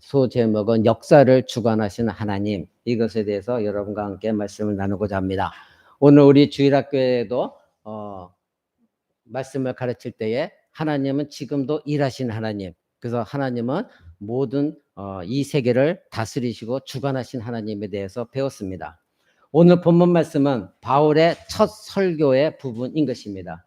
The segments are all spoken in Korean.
소제목은 역사를 주관하시는 하나님, 이것에 대해서 여러분과 함께 말씀을 나누고자 합니다. 오늘 우리 주일학교에도 말씀을 가르칠 때에 하나님은 지금도 일하시는 하나님, 그래서 하나님은 모든 이 세계를 다스리시고 주관하신 하나님에 대해서 배웠습니다. 오늘 본문 말씀은 바울의 첫 설교의 부분인 것입니다.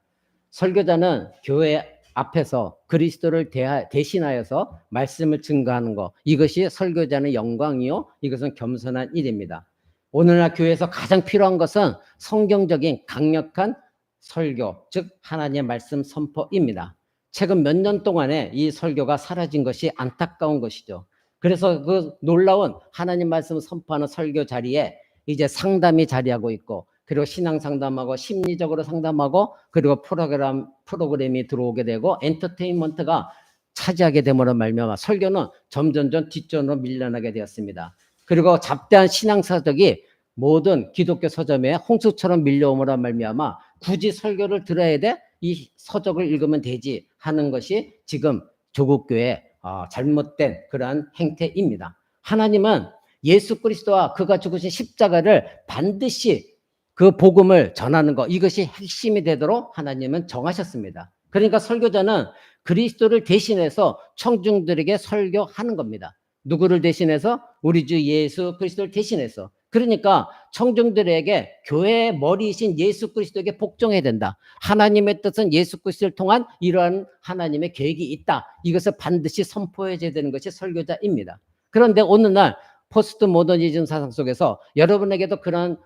설교자는 교회 앞에서 그리스도를 대신하여서 말씀을 증거하는 것, 이것이 설교자의 영광이요, 이것은 겸손한 일입니다. 오늘날 교회에서 가장 필요한 것은 성경적인 강력한 설교, 즉 하나님의 말씀 선포입니다. 최근 몇 년 동안에 이 설교가 사라진 것이 안타까운 것이죠. 그래서 그 놀라운 하나님 말씀 선포하는 설교 자리에 이제 상담이 자리하고 있고, 그리고 신앙 상담하고 심리적으로 상담하고, 그리고 프로그램이 들어오게 되고 엔터테인먼트가 차지하게 됨으로 말미암아 설교는 점점점 뒷전으로 밀려나게 되었습니다. 그리고 잡다한 신앙 서적이 모든 기독교 서점에 홍수처럼 밀려옴으로 말미암아 굳이 설교를 들어야 돼? 이 서적을 읽으면 되지 하는 것이 지금 조국교회의 잘못된 그러한 행태입니다. 하나님은 예수 그리스도와 그가 죽으신 십자가를 반드시 그 복음을 전하는 것, 이것이 핵심이 되도록 하나님은 정하셨습니다. 그러니까 설교자는 그리스도를 대신해서 청중들에게 설교하는 겁니다. 누구를 대신해서? 우리 주 예수 그리스도를 대신해서. 그러니까 청중들에게 교회의 머리이신 예수 그리스도에게 복종해야 된다. 하나님의 뜻은 예수 그리스도를 통한 이러한 하나님의 계획이 있다. 이것을 반드시 선포해야 되는 것이 설교자입니다. 그런데 오늘날 포스트 모더니즘 사상 속에서 여러분에게도 그런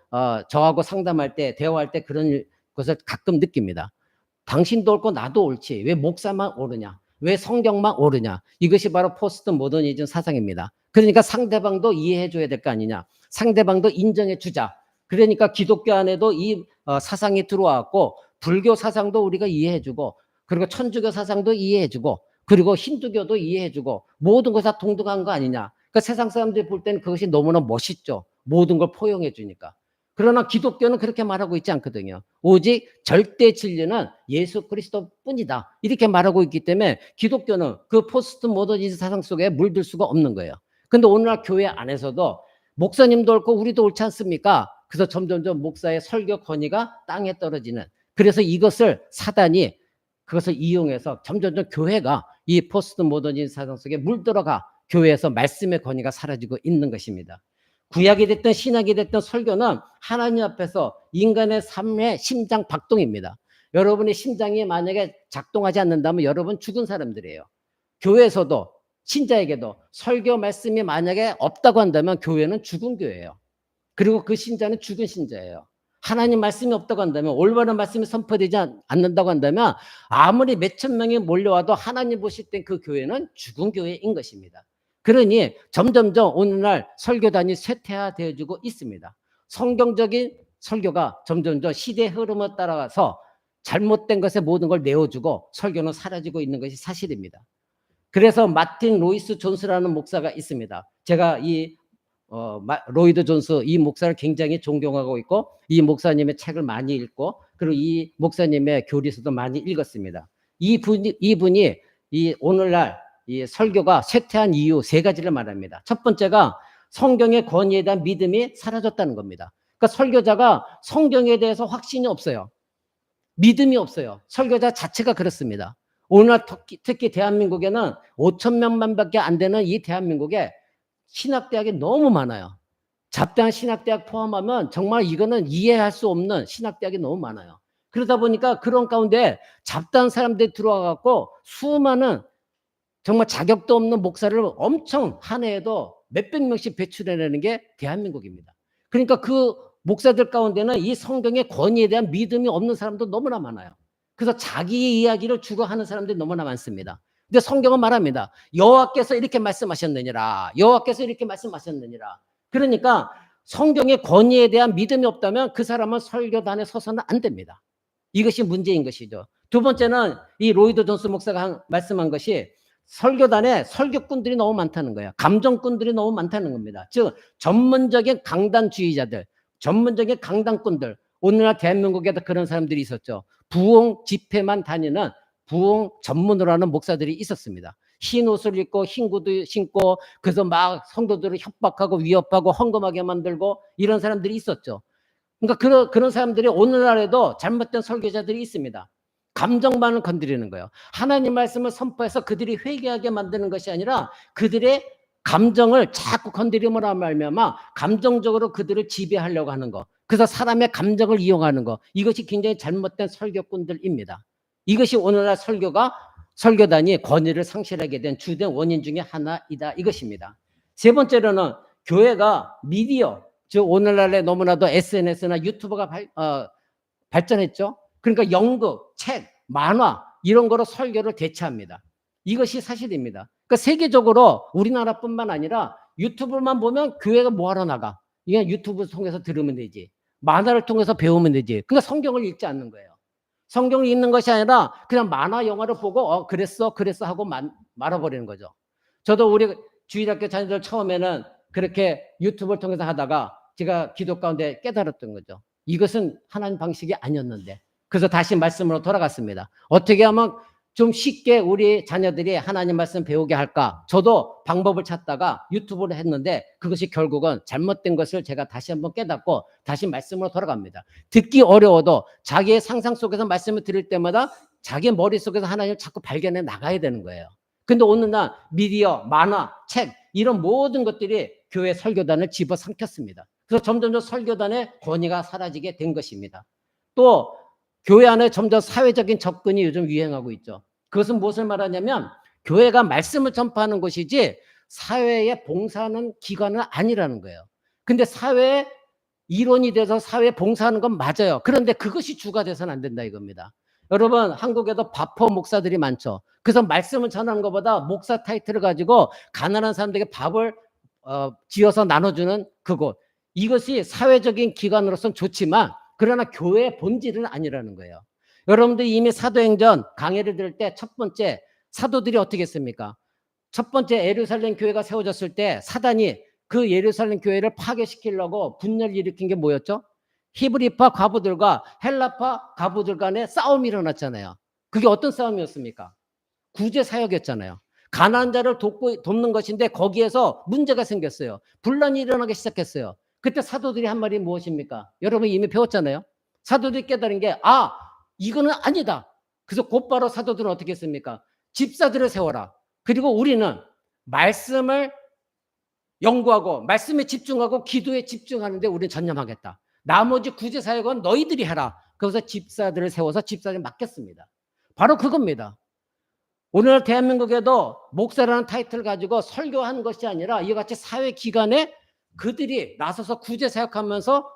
저하고 상담할 때, 대화할 때 그런 것을 가끔 느낍니다. 당신도 옳고 나도 옳지, 왜 목사만 옳으냐, 왜 성경만 옳으냐. 이것이 바로 포스트 모더니즘 사상입니다. 그러니까 상대방도 이해해 줘야 될 거 아니냐, 상대방도 인정해 주자. 그러니까 기독교 안에도 이 사상이 들어왔고, 불교 사상도 우리가 이해해 주고, 그리고 천주교 사상도 이해해 주고, 그리고 힌두교도 이해해 주고, 모든 것이 다 동등한 거 아니냐. 그러니까 세상 사람들이 볼 때는 그것이 너무나 멋있죠. 모든 걸 포용해 주니까. 그러나 기독교는 그렇게 말하고 있지 않거든요. 오직 절대 진리는 예수 그리스도뿐이다, 이렇게 말하고 있기 때문에 기독교는 그 포스트 모더니즘 사상 속에 물들 수가 없는 거예요. 근데 오늘날 교회 안에서도 목사님도 옳고 우리도 옳지 않습니까? 그래서 점점점 목사의 설교 권위가 땅에 떨어지는, 그래서 이것을 사단이 그것을 이용해서 점점점 교회가 이 포스트 모더니즘 사상 속에 물들어가 교회에서 말씀의 권위가 사라지고 있는 것입니다. 구약이 됐든 신약이 됐든 설교는 하나님 앞에서 인간의 삶의 심장 박동입니다. 여러분의 심장이 만약에 작동하지 않는다면 여러분 죽은 사람들이에요. 교회에서도 신자에게도 설교 말씀이 만약에 없다고 한다면 교회는 죽은 교회예요. 그리고 그 신자는 죽은 신자예요. 하나님 말씀이 없다고 한다면, 올바른 말씀이 선포되지 않는다고 한다면 아무리 몇천 명이 몰려와도 하나님 보실 때 그 교회는 죽은 교회인 것입니다. 그러니 점점점 오늘날 설교단이 쇠퇴화되어지고 있습니다. 성경적인 설교가 점점점 시대의 흐름에 따라가서 잘못된 것에 모든 걸 내어주고 설교는 사라지고 있는 것이 사실입니다. 그래서 마틴 로이스 존스라는 목사가 있습니다. 제가 이 로이드 존스 이 목사를 굉장히 존경하고 있고, 이 목사님의 책을 많이 읽고, 그리고 이 목사님의 교리서도 많이 읽었습니다. 이분이 이 오늘날 이 설교가 쇠퇴한 이유 세 가지를 말합니다. 첫 번째가 성경의 권위에 대한 믿음이 사라졌다는 겁니다. 그러니까 설교자가 성경에 대해서 확신이 없어요. 믿음이 없어요. 설교자 자체가 그렇습니다. 오늘날 특히 대한민국에는 5천 명만밖에 안 되는 이 대한민국에 신학대학이 너무 많아요. 잡다한 신학대학 포함하면 정말 이거는 이해할 수 없는 신학대학이 너무 많아요. 그러다 보니까 그런 가운데 잡다한 사람들이 들어와 갖고 수많은 정말 자격도 없는 목사를 엄청 한 해에도 몇백 명씩 배출해내는 게 대한민국입니다. 그러니까 그 목사들 가운데는 이 성경의 권위에 대한 믿음이 없는 사람도 너무나 많아요. 그래서 자기 이야기를 주고 하는 사람들이 너무나 많습니다. 근데 성경은 말합니다. 여호와께서 이렇게 말씀하셨느니라. 여호와께서 이렇게 말씀하셨느니라. 그러니까 성경의 권위에 대한 믿음이 없다면 그 사람은 설교단에 서서는 안 됩니다. 이것이 문제인 것이죠. 두 번째는 이 로이드 존스 목사가 말씀한 것이 설교단에 설교꾼들이 너무 많다는 거예요. 감정꾼들이 너무 많다는 겁니다. 즉 전문적인 강단주의자들, 전문적인 강단꾼들, 오늘날 대한민국에도 그런 사람들이 있었죠. 부흥 집회만 다니는 부흥 전문으로 하는 목사들이 있었습니다. 흰 옷을 입고 흰 구두 신고 그래서 막 성도들을 협박하고 위협하고 헌금하게 만들고 이런 사람들이 있었죠. 그러니까 그런 사람들이 오늘날에도 잘못된 설교자들이 있습니다. 감정만을 건드리는 거예요. 하나님 말씀을 선포해서 그들이 회개하게 만드는 것이 아니라 그들의 감정을 자꾸 건드림으로 말미암아 감정적으로 그들을 지배하려고 하는 거. 그래서 사람의 감정을 이용하는 거. 이것이 굉장히 잘못된 설교꾼들입니다. 이것이 오늘날 설교단이 권위를 상실하게 된 주된 원인 중에 하나이다 이것입니다. 세 번째로는 교회가 미디어, 즉 오늘날에 너무나도 SNS나 유튜브가 발전했죠. 그러니까 연극, 책, 만화 이런 거로 설교를 대체합니다. 이것이 사실입니다. 그러니까 세계적으로 우리나라뿐만 아니라 유튜브만 보면 교회가 뭐하러 나가? 이게 유튜브 통해서 들으면 되지. 만화를 통해서 배우면 되지. 그러니까 성경을 읽지 않는 거예요. 성경을 읽는 것이 아니라 그냥 만화 영화를 보고 그랬어 하고 말아버리는 거죠. 저도 우리 주일학교 자녀들 처음에는 그렇게 유튜브를 통해서 하다가 제가 기도 가운데 깨달았던 거죠. 이것은 하나님 방식이 아니었는데. 그래서 다시 말씀으로 돌아갔습니다. 어떻게 하면 좀 쉽게 우리 자녀들이 하나님 말씀 배우게 할까? 저도 방법을 찾다가 유튜브를 했는데 그것이 결국은 잘못된 것을 제가 다시 한번 깨닫고 다시 말씀으로 돌아갑니다. 듣기 어려워도 자기의 상상 속에서 말씀을 들을 때마다 자기 머릿속에서 하나님을 자꾸 발견해 나가야 되는 거예요. 근데 오늘날 미디어, 만화, 책 이런 모든 것들이 교회 설교단을 집어삼켰습니다. 그래서 점점 설교단의 권위가 사라지게 된 것입니다. 또 교회 안에 점점 사회적인 접근이 요즘 유행하고 있죠. 그것은 무엇을 말하냐면 교회가 말씀을 전파하는 것이지 사회에 봉사하는 기관은 아니라는 거예요. 근데 사회에 일원이 돼서 사회에 봉사하는 건 맞아요. 그런데 그것이 주가 돼서는 안 된다 이겁니다. 여러분 한국에도 바퍼 목사들이 많죠. 그래서 말씀을 전하는 것보다 목사 타이틀을 가지고 가난한 사람들에게 밥을 지어서 나눠주는 그곳. 이것이 사회적인 기관으로서는 좋지만 그러나 교회의 본질은 아니라는 거예요. 여러분들이 이미 사도행전 강해를 들을 때 첫 번째 사도들이 어떻게 했습니까? 첫 번째 예루살렘 교회가 세워졌을 때 사단이 그 예루살렘 교회를 파괴시키려고 분열을 일으킨 게 뭐였죠? 히브리파 과부들과 헬라파 과부들 간에 싸움이 일어났잖아요. 그게 어떤 싸움이었습니까? 구제 사역이었잖아요. 가난한 자를 돕는 것인데 거기에서 문제가 생겼어요. 분란이 일어나기 시작했어요. 그때 사도들이 한 말이 무엇입니까? 여러분 이미 배웠잖아요. 사도들이 깨달은 게 이거는 아니다. 그래서 곧바로 사도들은 어떻게 했습니까? 집사들을 세워라. 그리고 우리는 말씀을 연구하고 말씀에 집중하고 기도에 집중하는데 우리는 전념하겠다. 나머지 구제 사역은 너희들이 해라. 그래서 집사들을 세워서 집사를 맡겼습니다. 바로 그겁니다. 오늘 대한민국에도 목사라는 타이틀을 가지고 설교하는 것이 아니라 이와 같이 사회기관에 그들이 나서서 구제 사역하면서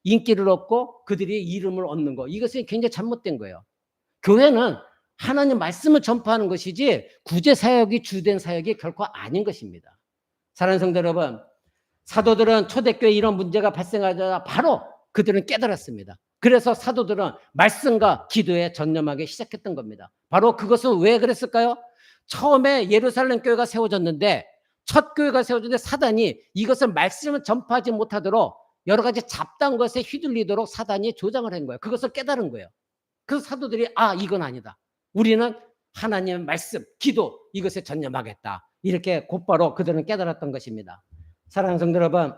인기를 얻고 그들이 이름을 얻는 거. 이것이 굉장히 잘못된 거예요. 교회는 하나님 말씀을 전파하는 것이지 구제 사역이 주된 사역이 결코 아닌 것입니다. 사랑하는 성도 여러분, 사도들은 초대교회에 이런 문제가 발생하자 바로 그들은 깨달았습니다. 그래서 사도들은 말씀과 기도에 전념하기 시작했던 겁니다. 바로 그것은 왜 그랬을까요? 처음에 예루살렘 교회가 세워졌는데 첫 교회가 세워졌는데 사단이 이것을 말씀을 전파하지 못하도록 여러 가지 잡다한 것에 휘둘리도록 사단이 조장을 한 거예요. 그것을 깨달은 거예요. 그래서 사도들이 이건 아니다. 우리는 하나님의 말씀, 기도 이것에 전념하겠다. 이렇게 곧바로 그들은 깨달았던 것입니다. 사랑하는 성도 여러분,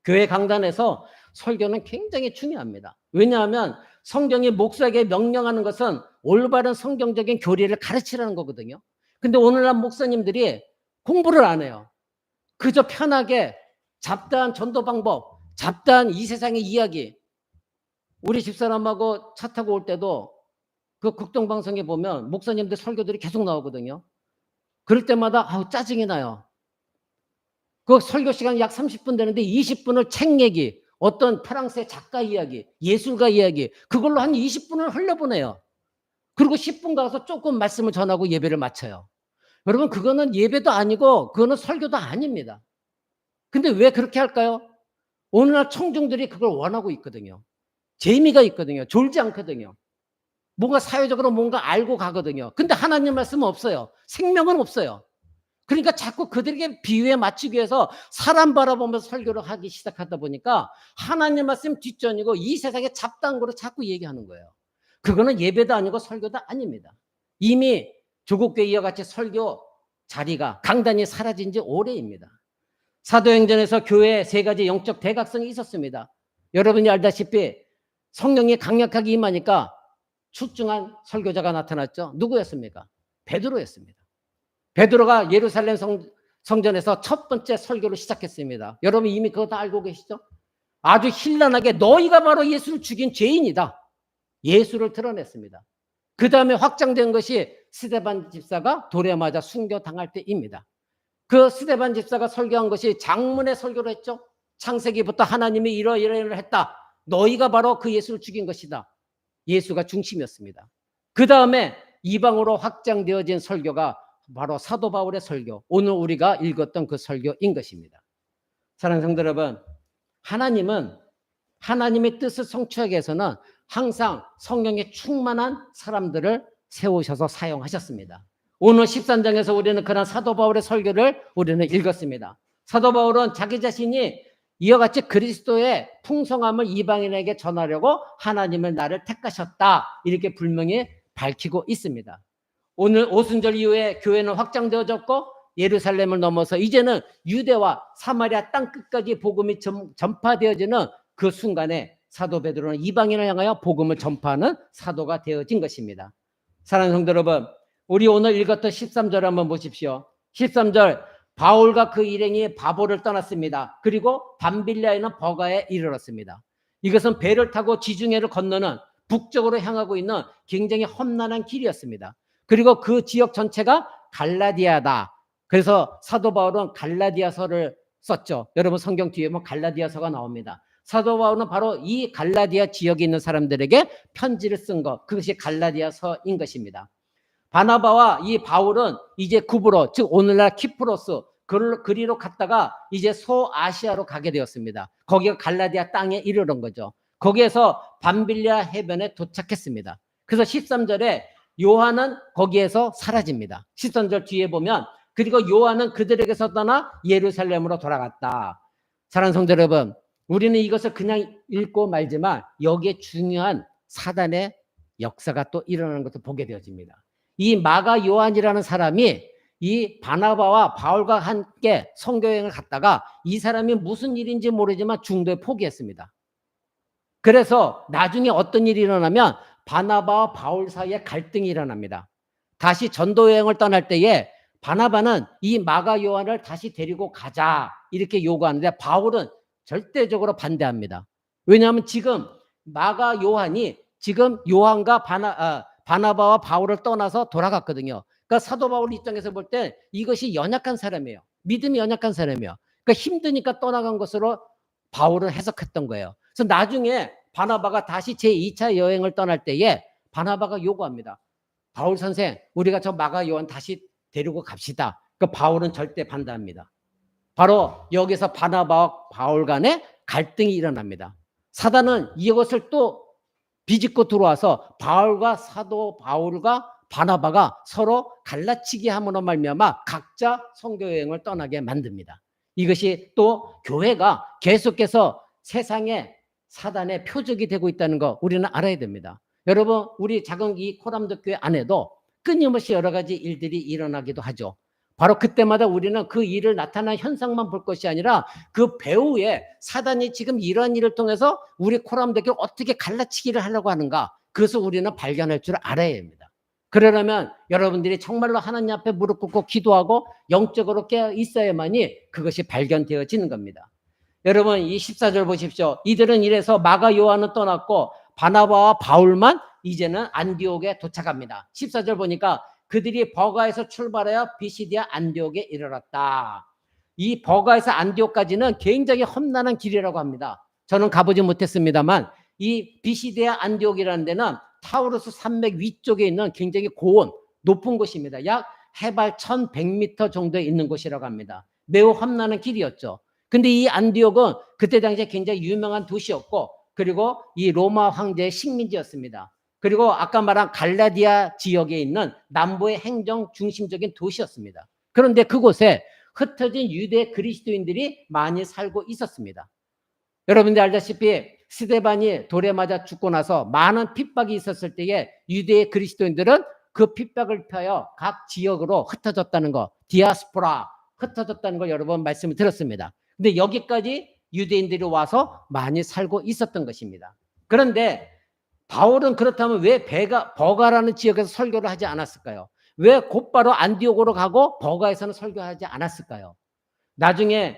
교회 강단에서 설교는 굉장히 중요합니다. 왜냐하면 성경이 목사에게 명령하는 것은 올바른 성경적인 교리를 가르치라는 거거든요. 근데 오늘날 목사님들이 공부를 안 해요. 그저 편하게 잡다한 전도 방법, 잡다한 이 세상의 이야기. 우리 집사람하고 차 타고 올 때도 그 극동방송에 보면 목사님들 설교들이 계속 나오거든요. 그럴 때마다 짜증이 나요. 그 설교 시간이 약 30분 되는데 20분을 책 얘기, 어떤 프랑스의 작가 이야기, 예술가 이야기 그걸로 한 20분을 흘려보내요. 그리고 10분 가서 조금 말씀을 전하고 예배를 마쳐요. 여러분 그거는 예배도 아니고 그거는 설교도 아닙니다. 근데 왜 그렇게 할까요? 오늘날 청중들이 그걸 원하고 있거든요. 재미가 있거든요. 졸지 않거든요. 뭔가 사회적으로 뭔가 알고 가거든요. 근데 하나님 말씀은 없어요. 생명은 없어요. 그러니까 자꾸 그들에게 비유에 맞추기 위해서 사람 바라보면서 설교를 하기 시작하다 보니까 하나님 말씀 뒷전이고 이 세상에 잡다한 거로 자꾸 얘기하는 거예요. 그거는 예배도 아니고 설교도 아닙니다. 이미 조국교회 이와 같이 설교 자리가 강단이 사라진 지 오래입니다. 사도행전에서 교회에 세 가지 영적 대각성이 있었습니다. 여러분이 알다시피 성령이 강력하게 임하니까 출중한 설교자가 나타났죠. 누구였습니까? 베드로였습니다. 베드로가 예루살렘 성전에서 첫 번째 설교를 시작했습니다. 여러분 이미 그거 다 알고 계시죠? 아주 현란하게 너희가 바로 예수를 죽인 죄인이다. 예수를 드러냈습니다. 그 다음에 확장된 것이 스데반 집사가 돌에 맞아 순교당할 때입니다. 그 스데반 집사가 설교한 것이 장문의 설교를 했죠. 창세기부터 하나님이 이러이러이러 했다. 너희가 바로 그 예수를 죽인 것이다. 예수가 중심이었습니다. 그 다음에 이방으로 확장되어진 설교가 바로 사도 바울의 설교, 오늘 우리가 읽었던 그 설교인 것입니다. 사랑하는 성도 여러분, 하나님은 하나님의 뜻을 성취하기 위해서는 항상 성령에 충만한 사람들을 세우셔서 사용하셨습니다. 오늘 13장에서 우리는 그런 사도 바울의 설교를 우리는 읽었습니다. 사도 바울은 자기 자신이 이와 같이 그리스도의 풍성함을 이방인에게 전하려고 하나님은 나를 택하셨다, 이렇게 분명히 밝히고 있습니다. 오늘 오순절 이후에 교회는 확장되어졌고 예루살렘을 넘어서 이제는 유대와 사마리아 땅 끝까지 복음이 전파되어지는 그 순간에 사도 베드로는 이방인을 향하여 복음을 전파하는 사도가 되어진 것입니다. 사랑하는 성도 여러분, 우리 오늘 읽었던 13절 한번 보십시오. 13절, 바울과 그 일행이 바보를 떠났습니다. 그리고 밤빌리아에는 버가에 이르렀습니다. 이것은 배를 타고 지중해를 건너는 북쪽으로 향하고 있는 굉장히 험난한 길이었습니다. 그리고 그 지역 전체가 갈라디아다. 그래서 사도 바울은 갈라디아서를 썼죠. 여러분 성경 뒤에 보면 갈라디아서가 나옵니다. 사도 바울은 바로 이 갈라디아 지역에 있는 사람들에게 편지를 쓴 것, 그것이 갈라디아서인 것입니다. 바나바와 이 바울은 이제 구브로, 즉 오늘날 키프로스 그리로 갔다가 이제 소아시아로 가게 되었습니다. 거기가 갈라디아 땅에 이르는 거죠. 거기에서 밤빌리아 해변에 도착했습니다. 그래서 13절에 요한은 거기에서 사라집니다. 13절 뒤에 보면, 그리고 요한은 그들에게서 떠나 예루살렘으로 돌아갔다. 사랑하는 성도 여러분, 우리는 이것을 그냥 읽고 말지만 여기에 중요한 사단의 역사가 또 일어나는 것을 보게 되어집니다. 이 마가 요한이라는 사람이 이 바나바와 바울과 함께 선교여행을 갔다가 이 사람이 무슨 일인지 모르지만 중도에 포기했습니다. 그래서 나중에 어떤 일이 일어나면 바나바와 바울 사이에 갈등이 일어납니다. 다시 전도여행을 떠날 때에 바나바는 이 마가 요한을 다시 데리고 가자 이렇게 요구하는데 바울은 절대적으로 반대합니다. 왜냐하면 지금 마가 요한이 지금 요한과 바나바와 바울을 떠나서 돌아갔거든요. 그러니까 사도 바울 입장에서 볼 때 이것이 연약한 사람이에요. 믿음이 연약한 사람이에요. 그러니까 힘드니까 떠나간 것으로 바울은 해석했던 거예요. 그래서 나중에 바나바가 다시 제2차 여행을 떠날 때에 바나바가 요구합니다. 바울 선생, 우리가 저 마가 요한 다시 데리고 갑시다. 그 바울은 절대 반대합니다. 바로 여기서 바나바와 바울 간에 갈등이 일어납니다. 사단은 이것을 또 비집고 들어와서 바울과 사도 바울과 바나바가 서로 갈라치기 함으로 말미암아 각자 선교여행을 떠나게 만듭니다. 이것이 또 교회가 계속해서 세상에 사단의 표적이 되고 있다는 거 우리는 알아야 됩니다. 여러분, 우리 작은 이 코람도 교회 안에도 끊임없이 여러 가지 일들이 일어나기도 하죠. 바로 그때마다 우리는 그 일을 나타난 현상만 볼 것이 아니라 그 배후에 사단이 지금 이러한 일을 통해서 우리 코람도 교회를 어떻게 갈라치기를 하려고 하는가, 그것을 우리는 발견할 줄 알아야 합니다. 그러려면 여러분들이 정말로 하나님 앞에 무릎 꿇고 기도하고 영적으로 깨어 있어야만이 그것이 발견되어지는 겁니다. 여러분 이 14절 보십시오. 이들은 이래서 마가 요한은 떠났고 바나바와 바울만 이제는 안디옥에 도착합니다. 14절 보니까 그들이 버가에서 출발하여 비시디아 안디옥에 이르렀다. 이 버가에서 안디옥까지는 굉장히 험난한 길이라고 합니다. 저는 가보지 못했습니다만 이 비시디아 안디옥이라는 데는 타우루스 산맥 위쪽에 있는 굉장히 고온 높은 곳입니다. 약 해발 1100m 정도에 있는 곳이라고 합니다. 매우 험난한 길이었죠. 근데 이 안디옥은 그때 당시에 굉장히 유명한 도시였고, 그리고 이 로마 황제의 식민지였습니다. 그리고 아까 말한 갈라디아 지역에 있는 남부의 행정 중심적인 도시였습니다. 그런데 그곳에 흩어진 유대 그리스도인들이 많이 살고 있었습니다. 여러분들 알다시피 스데반이 돌에 맞아 죽고 나서 많은 핍박이 있었을 때에 유대 그리스도인들은 그 핍박을 펴여 각 지역으로 흩어졌다는 거, 디아스포라 흩어졌다는 걸 여러 번 말씀을 드렸습니다. 근데 여기까지 유대인들이 와서 많이 살고 있었던 것입니다. 그런데 바울은 그렇다면 왜 버가라는 지역에서 설교를 하지 않았을까요? 왜 곧바로 안디옥으로 가고 버가에서는 설교하지 않았을까요? 나중에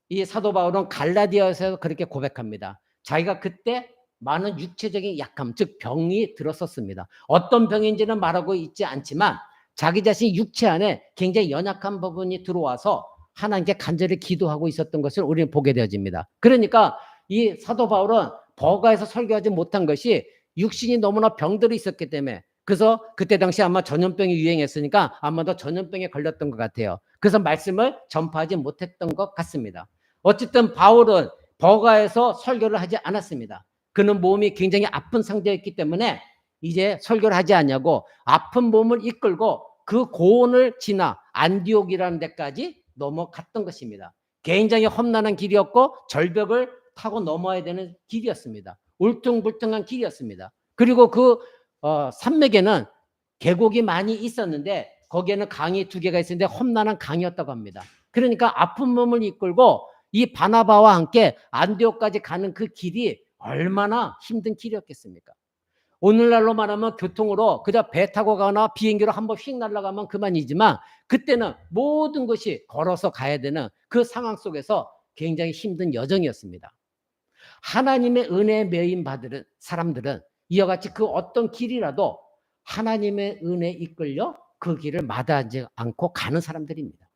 이 사도 바울은 갈라디아에서 그렇게 고백합니다. 자기가 그때 많은 육체적인 약함, 즉 병이 들었었습니다. 어떤 병인지는 말하고 있지 않지만 자기 자신 육체 안에 굉장히 연약한 부분이 들어와서 하나님께 간절히 기도하고 있었던 것을 우리는 보게 되어집니다. 그러니까 이 사도 바울은 버가에서 설교하지 못한 것이 육신이 너무나 병들어 있었기 때문에, 그래서 그때 당시 아마 전염병이 유행했으니까 아마도 전염병에 걸렸던 것 같아요. 그래서 말씀을 전파하지 못했던 것 같습니다. 어쨌든 바울은 버가에서 설교를 하지 않았습니다. 그는 몸이 굉장히 아픈 상태였기 때문에 이제 설교를 하지 않냐고 아픈 몸을 이끌고 그 고원을 지나 안디옥이라는 데까지 넘어갔던 것입니다. 굉장히 험난한 길이었고 절벽을 타고 넘어야 되는 길이었습니다. 울퉁불퉁한 길이었습니다. 그리고 그 산맥에는 계곡이 많이 있었는데 거기에는 강이 2개가 있었는데 험난한 강이었다고 합니다. 그러니까 아픈 몸을 이끌고 이 바나바와 함께 안디옥까지 가는 그 길이 얼마나 힘든 길이었겠습니까? 오늘날로 말하면 교통으로 그저 배 타고 가거나 비행기로 한번 휙 날아가면 그만이지만 그때는 모든 것이 걸어서 가야 되는 그 상황 속에서 굉장히 힘든 여정이었습니다. 하나님의 은혜에 매인 받은 사람들은 이와 같이 그 어떤 길이라도 하나님의 은혜에 이끌려 그 길을 마다하지 않고 가는 사람들입니다.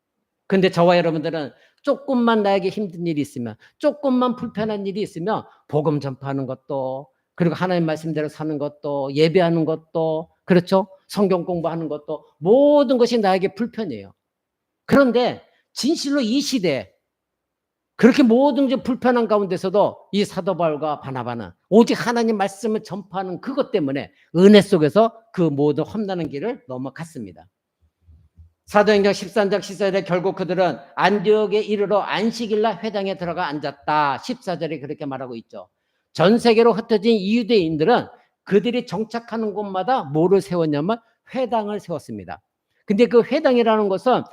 그런데 저와 여러분들은 조금만 나에게 힘든 일이 있으면, 조금만 불편한 일이 있으면 복음 전파하는 것도, 그리고 하나님 말씀대로 사는 것도, 예배하는 것도, 그렇죠? 성경 공부하는 것도, 모든 것이 나에게 불편해요. 그런데 진실로 이 시대에 그렇게 모든 게 불편한 가운데서도 이 사도 바울과 바나바는 오직 하나님 말씀을 전파하는 그것 때문에 은혜 속에서 그 모든 험난한 길을 넘어갔습니다. 사도행전 13장 14절에 결국 그들은 안디옥에 이르러 안식일날 회당에 들어가 앉았다. 14절에 그렇게 말하고 있죠. 전 세계로 흩어진 유대인들은 그들이 정착하는 곳마다 뭐를 세웠냐면 회당을 세웠습니다. 근데 그 회당이라는 것은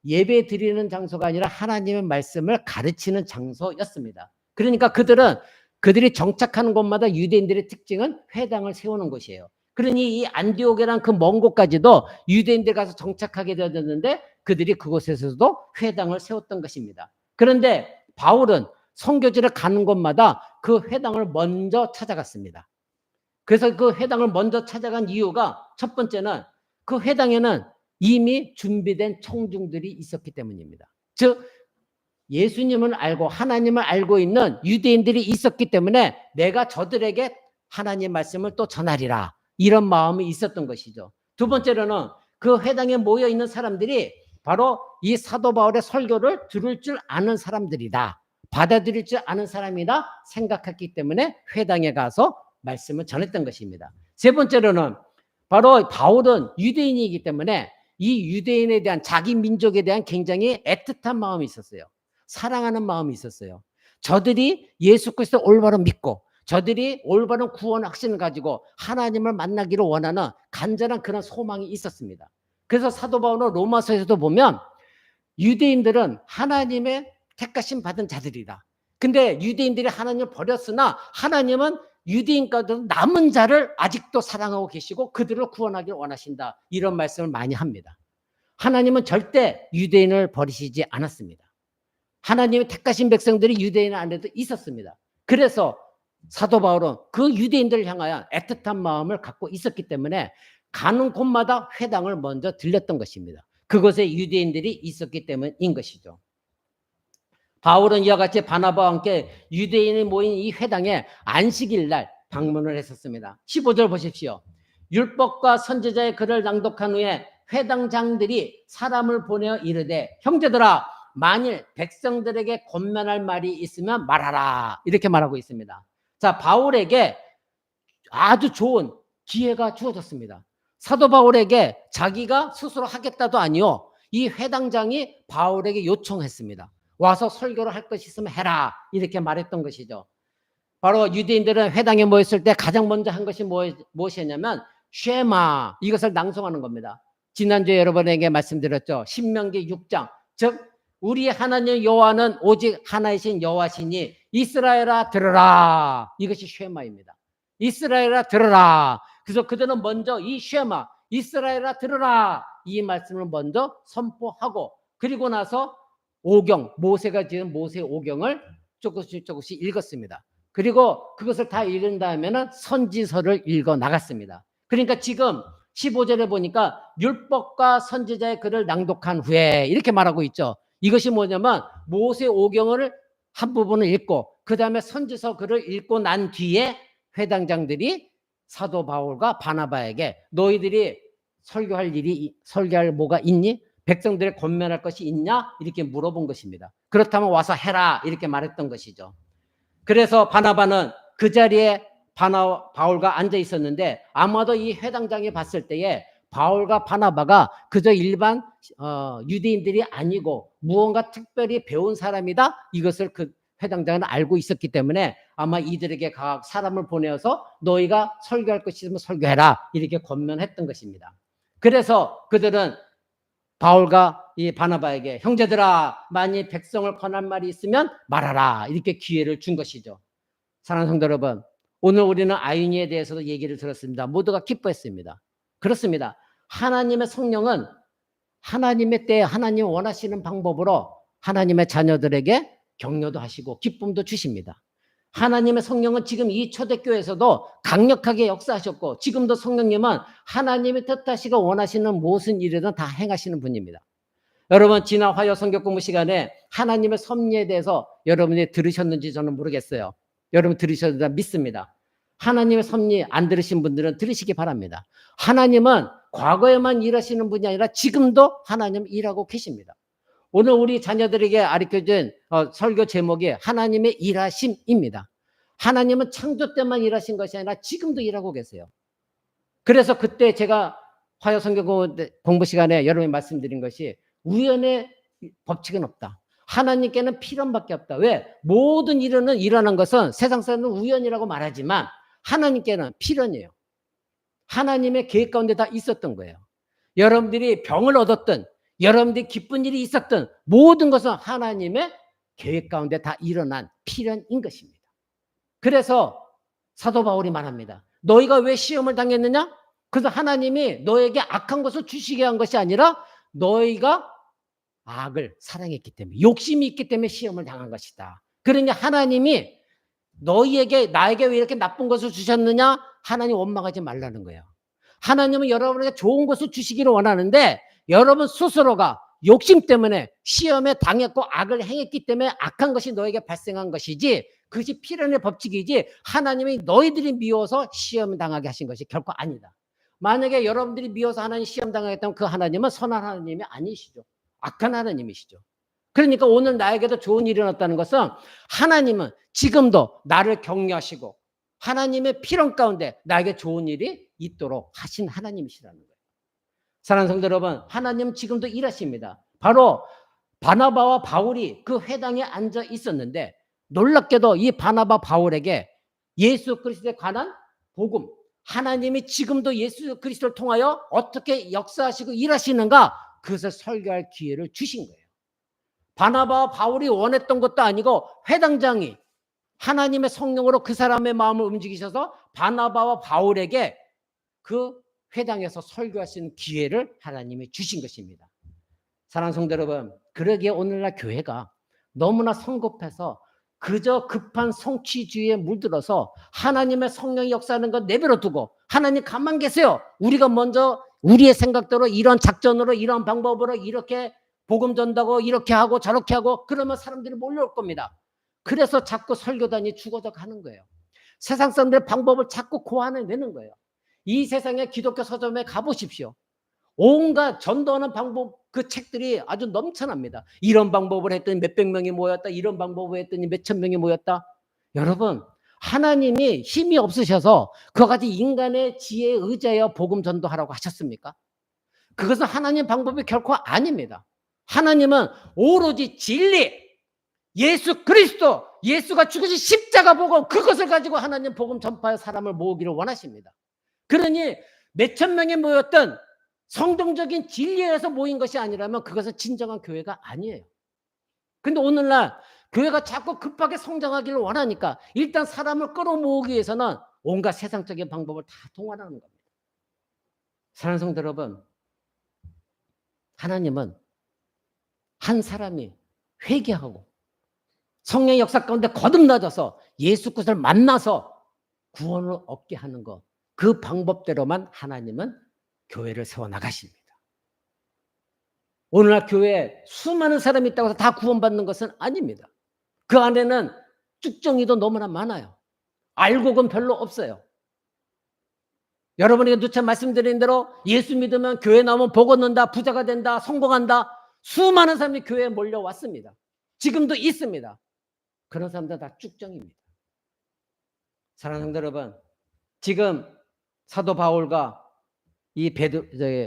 예배 드리는 장소가 아니라 하나님의 말씀을 가르치는 장소였습니다. 그러니까 그들이 정착하는 곳마다 유대인들의 특징은 회당을 세우는 것이에요. 그러니 이 안디옥이란 그 먼 곳까지도 유대인들 가서 정착하게 되었는데 그들이 그곳에서도 회당을 세웠던 것입니다. 그런데 바울은 선교지를 가는 곳마다 그 회당을 먼저 찾아갔습니다. 그래서 그 회당을 먼저 찾아간 이유가 첫 번째는 그 회당에는 이미 준비된 청중들이 있었기 때문입니다. 즉 예수님을 알고 하나님을 알고 있는 유대인들이 있었기 때문에 내가 저들에게 하나님의 말씀을 또 전하리라, 이런 마음이 있었던 것이죠. 두 번째로는 그 회당에 모여 있는 사람들이 바로 이 사도 바울의 설교를 들을 줄 아는 사람들이다, 받아들일 줄 아는 사람이다 생각했기 때문에 회당에 가서 말씀을 전했던 것입니다. 세 번째로는 바로 바울은 유대인이기 때문에 이 유대인에 대한, 자기 민족에 대한 굉장히 애틋한 마음이 있었어요. 사랑하는 마음이 있었어요. 저들이 예수 그리스도 올바로 믿고 저들이 올바른 구원 확신을 가지고 하나님을 만나기를 원하는 간절한 그런 소망이 있었습니다. 그래서 사도 바울은 로마서에서도 보면 유대인들은 하나님의 택하심 받은 자들이다. 근데 유대인들이 하나님을 버렸으나 하나님은 유대인 가운데 남은 자를 아직도 사랑하고 계시고 그들을 구원하기를 원하신다, 이런 말씀을 많이 합니다. 하나님은 절대 유대인을 버리시지 않았습니다. 하나님의 택하신 백성들이 유대인 안에도 있었습니다. 그래서 사도 바울은 그 유대인들을 향하여 애틋한 마음을 갖고 있었기 때문에 가는 곳마다 회당을 먼저 들렸던 것입니다. 그곳에 유대인들이 있었기 때문인 것이죠. 바울은 이와 같이 바나바와 함께 유대인이 모인 이 회당에 안식일 날 방문을 했었습니다. 15절 보십시오. 율법과 선지자의 글을 낭독한 후에 회당장들이 사람을 보내어 이르되 형제들아, 만일 백성들에게 권면할 말이 있으면 말하라, 이렇게 말하고 있습니다. 자, 바울에게 아주 좋은 기회가 주어졌습니다. 사도 바울에게 자기가 스스로 하겠다도 아니요, 이 회당장이 바울에게 요청했습니다. 와서 설교를 할 것이 있으면 해라, 이렇게 말했던 것이죠. 바로 유대인들은 회당에 모였을 때 가장 먼저 한 것이 무엇이었냐면 쉐마 이것을 낭송하는 겁니다. 지난주에 여러분에게 말씀드렸죠. 신명기 6장 즉 우리 하나님 여호와는 오직 하나이신 여호와시니 이스라엘아 들으라. 이것이 쉐마입니다. 이스라엘아 들으라. 그래서 그들은 먼저 이 쉐마 이스라엘아 들으라 이 말씀을 먼저 선포하고 그리고 나서 오경 모세가 지은 모세 오경을 조금씩 읽었습니다. 그리고 그것을 다 읽은 다음에는 선지서를 읽어 나갔습니다. 그러니까 지금 15절에 보니까 율법과 선지자의 글을 낭독한 후에 이렇게 말하고 있죠. 이것이 뭐냐면 모세 오경을 한 부분을 읽고 그 다음에 선지서 글을 읽고 난 뒤에 회당장들이 사도 바울과 바나바에게 너희들이 설교할 뭐가 있니? 백성들의 권면할 것이 있냐? 이렇게 물어본 것입니다. 그렇다면 와서 해라 이렇게 말했던 것이죠. 그래서 바나바는 그 자리에 바울과 앉아 있었는데 아마도 이 회당장이 봤을 때에 바울과 바나바가 그저 일반 유대인들이 아니고 무언가 특별히 배운 사람이다 이것을 그 회당장은 알고 있었기 때문에 아마 이들에게 각 사람을 보내어서 너희가 설교할 것이 있으면 설교해라 이렇게 권면했던 것입니다. 그래서 그들은 바울과 이 바나바에게 형제들아 만일 백성을 권할 말이 있으면 말하라 이렇게 기회를 준 것이죠. 사랑하는 성도 여러분, 오늘 우리는 아유니에 대해서도 얘기를 들었습니다. 모두가 기뻐했습니다. 그렇습니다. 하나님의 성령은 하나님의 때에 하나님 원하시는 방법으로 하나님의 자녀들에게 격려도 하시고 기쁨도 주십니다. 하나님의 성령은 지금 이 초대교회에서도 강력하게 역사하셨고 지금도 성령님은 하나님의 뜻하시고 원하시는 무슨 일이든 다 행하시는 분입니다. 여러분 지난 화요 성경 공부 시간에 하나님의 섭리에 대해서 여러분이 들으셨는지 저는 모르겠어요. 여러분 들으셨다 믿습니다. 하나님의 섭리 안 들으신 분들은 들으시기 바랍니다. 하나님은 과거에만 일하시는 분이 아니라 지금도 하나님 일하고 계십니다. 오늘 우리 자녀들에게 가르쳐준 설교 제목이 하나님의 일하심입니다. 하나님은 창조 때만 일하신 것이 아니라 지금도 일하고 계세요. 그래서 그때 제가 화요 성경 공부 시간에 여러분이 말씀드린 것이 우연의 법칙은 없다. 하나님께는 필연밖에 없다. 왜? 모든 일은 일어난 것은 세상 사람은 우연이라고 말하지만 하나님께는 필연이에요. 하나님의 계획 가운데 다 있었던 거예요. 여러분들이 병을 얻었든 여러분들이 기쁜 일이 있었든 모든 것은 하나님의 계획 가운데 다 일어난 필연인 것입니다. 그래서 사도 바울이 말합니다. 너희가 왜 시험을 당했느냐? 그래서 하나님이 너에게 악한 것을 주시게 한 것이 아니라 너희가 악을 사랑했기 때문에 욕심이 있기 때문에 시험을 당한 것이다. 그러니 하나님이 너희에게 나에게 왜 이렇게 나쁜 것을 주셨느냐? 하나님 원망하지 말라는 거예요. 하나님은 여러분에게 좋은 것을 주시기를 원하는데 여러분 스스로가 욕심 때문에 시험에 당했고 악을 행했기 때문에 악한 것이 너에게 발생한 것이지 그것이 필연의 법칙이지 하나님이 너희들이 미워서 시험 당하게 하신 것이 결코 아니다. 만약에 여러분들이 미워서 하나님 시험 당하겠다면 그 하나님은 선한 하나님이 아니시죠. 악한 하나님이시죠. 그러니까 오늘 나에게도 좋은 일이 일어났다는 것은 하나님은 지금도 나를 격려하시고 하나님의 필연 가운데 나에게 좋은 일이 있도록 하신 하나님이시라는 거예요. 사랑하는 성도 여러분, 하나님은 지금도 일하십니다. 바로 바나바와 바울이 그 회당에 앉아 있었는데 놀랍게도 이 바나바 바울에게 예수 그리스도에 관한 복음, 하나님이 지금도 예수 그리스도를 통하여 어떻게 역사하시고 일하시는가 그것을 설교할 기회를 주신 거예요. 바나바와 바울이 원했던 것도 아니고 회당장이 하나님의 성령으로 그 사람의 마음을 움직이셔서 바나바와 바울에게 그 회당에서 설교할 수 있는 기회를 하나님이 주신 것입니다. 사랑하는 성도 여러분, 그러기에 오늘날 교회가 너무나 성급해서 그저 급한 성취주의에 물들어서 하나님의 성령이 역사하는 것 내버려 두고 하나님 가만 계세요. 우리가 먼저 우리의 생각대로 이런 작전으로 이런 방법으로 이렇게 복음 전다고 이렇게 하고 저렇게 하고 그러면 사람들이 몰려올 겁니다. 그래서 자꾸 설교단이 죽어져 가는 거예요. 세상 사람들의 방법을 자꾸 고안해내는 거예요. 이 세상에 기독교 서점에 가보십시오. 온갖 전도하는 방법 그 책들이 아주 넘쳐납니다. 이런 방법을 했더니 몇백 명이 모였다. 이런 방법을 했더니 몇천 명이 모였다. 여러분 하나님이 힘이 없으셔서 그거까지 인간의 지혜에 의지하여 복음 전도하라고 하셨습니까? 그것은 하나님 방법이 결코 아닙니다. 하나님은 오로지 진리 예수 그리스도 예수가 죽으신 십자가 보고 그것을 가지고 하나님 복음 전파의 사람을 모으기를 원하십니다. 그러니 몇천 명이 모였던 성경적인 진리에서 모인 것이 아니라면 그것은 진정한 교회가 아니에요. 근데 오늘날 교회가 자꾸 급하게 성장하기를 원하니까 일단 사람을 끌어모으기 위해서는 온갖 세상적인 방법을 다 동원하는 겁니다. 사랑하는 성도 여러분, 하나님은 한 사람이 회개하고 성령의 역사 가운데 거듭나져서 예수 그리스도를 만나서 구원을 얻게 하는 것, 그 방법대로만 하나님은 교회를 세워나가십니다. 오늘날 교회에 수많은 사람이 있다고 해서 다 구원받는 것은 아닙니다. 그 안에는 쭉정이도 너무나 많아요. 알곡은 별로 없어요. 여러분에게 누차 말씀드린 대로 예수 믿으면 교회 나오면 복 얻는다, 부자가 된다, 성공한다. 수많은 사람이 교회에 몰려왔습니다. 지금도 있습니다. 그런 사람들 다 쭉정입니다. 사랑하는 성도 여러분, 지금 사도 바울과 이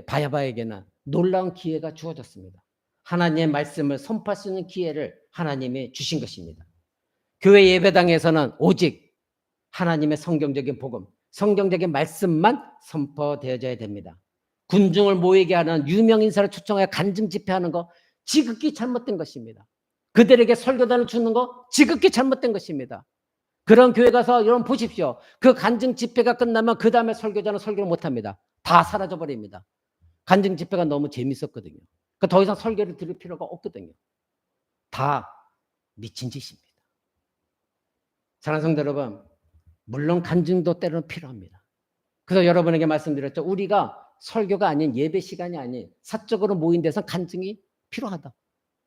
바야바에게는 놀라운 기회가 주어졌습니다. 하나님의 말씀을 선포할 수 있는 기회를 하나님이 주신 것입니다. 교회 예배당에서는 오직 하나님의 성경적인 복음, 성경적인 말씀만 선포되어져야 됩니다. 군중을 모이게 하는 유명 인사를 초청하여 간증 집회하는 거 지극히 잘못된 것입니다. 그들에게 설교단을 주는 거 지극히 잘못된 것입니다. 그런 교회 가서 여러분 보십시오. 그 간증 집회가 끝나면 그 다음에 설교자는 설교를 못합니다. 다 사라져버립니다. 간증 집회가 너무 재밌었거든요. 그러니까 더 이상 설교를 들을 필요가 없거든요. 다 미친 짓입니다. 사랑하는 성도 여러분, 물론 간증도 때로는 필요합니다. 그래서 여러분에게 말씀드렸죠. 우리가 설교가 아닌 예배 시간이 아닌 사적으로 모인 데서 간증이 필요하다.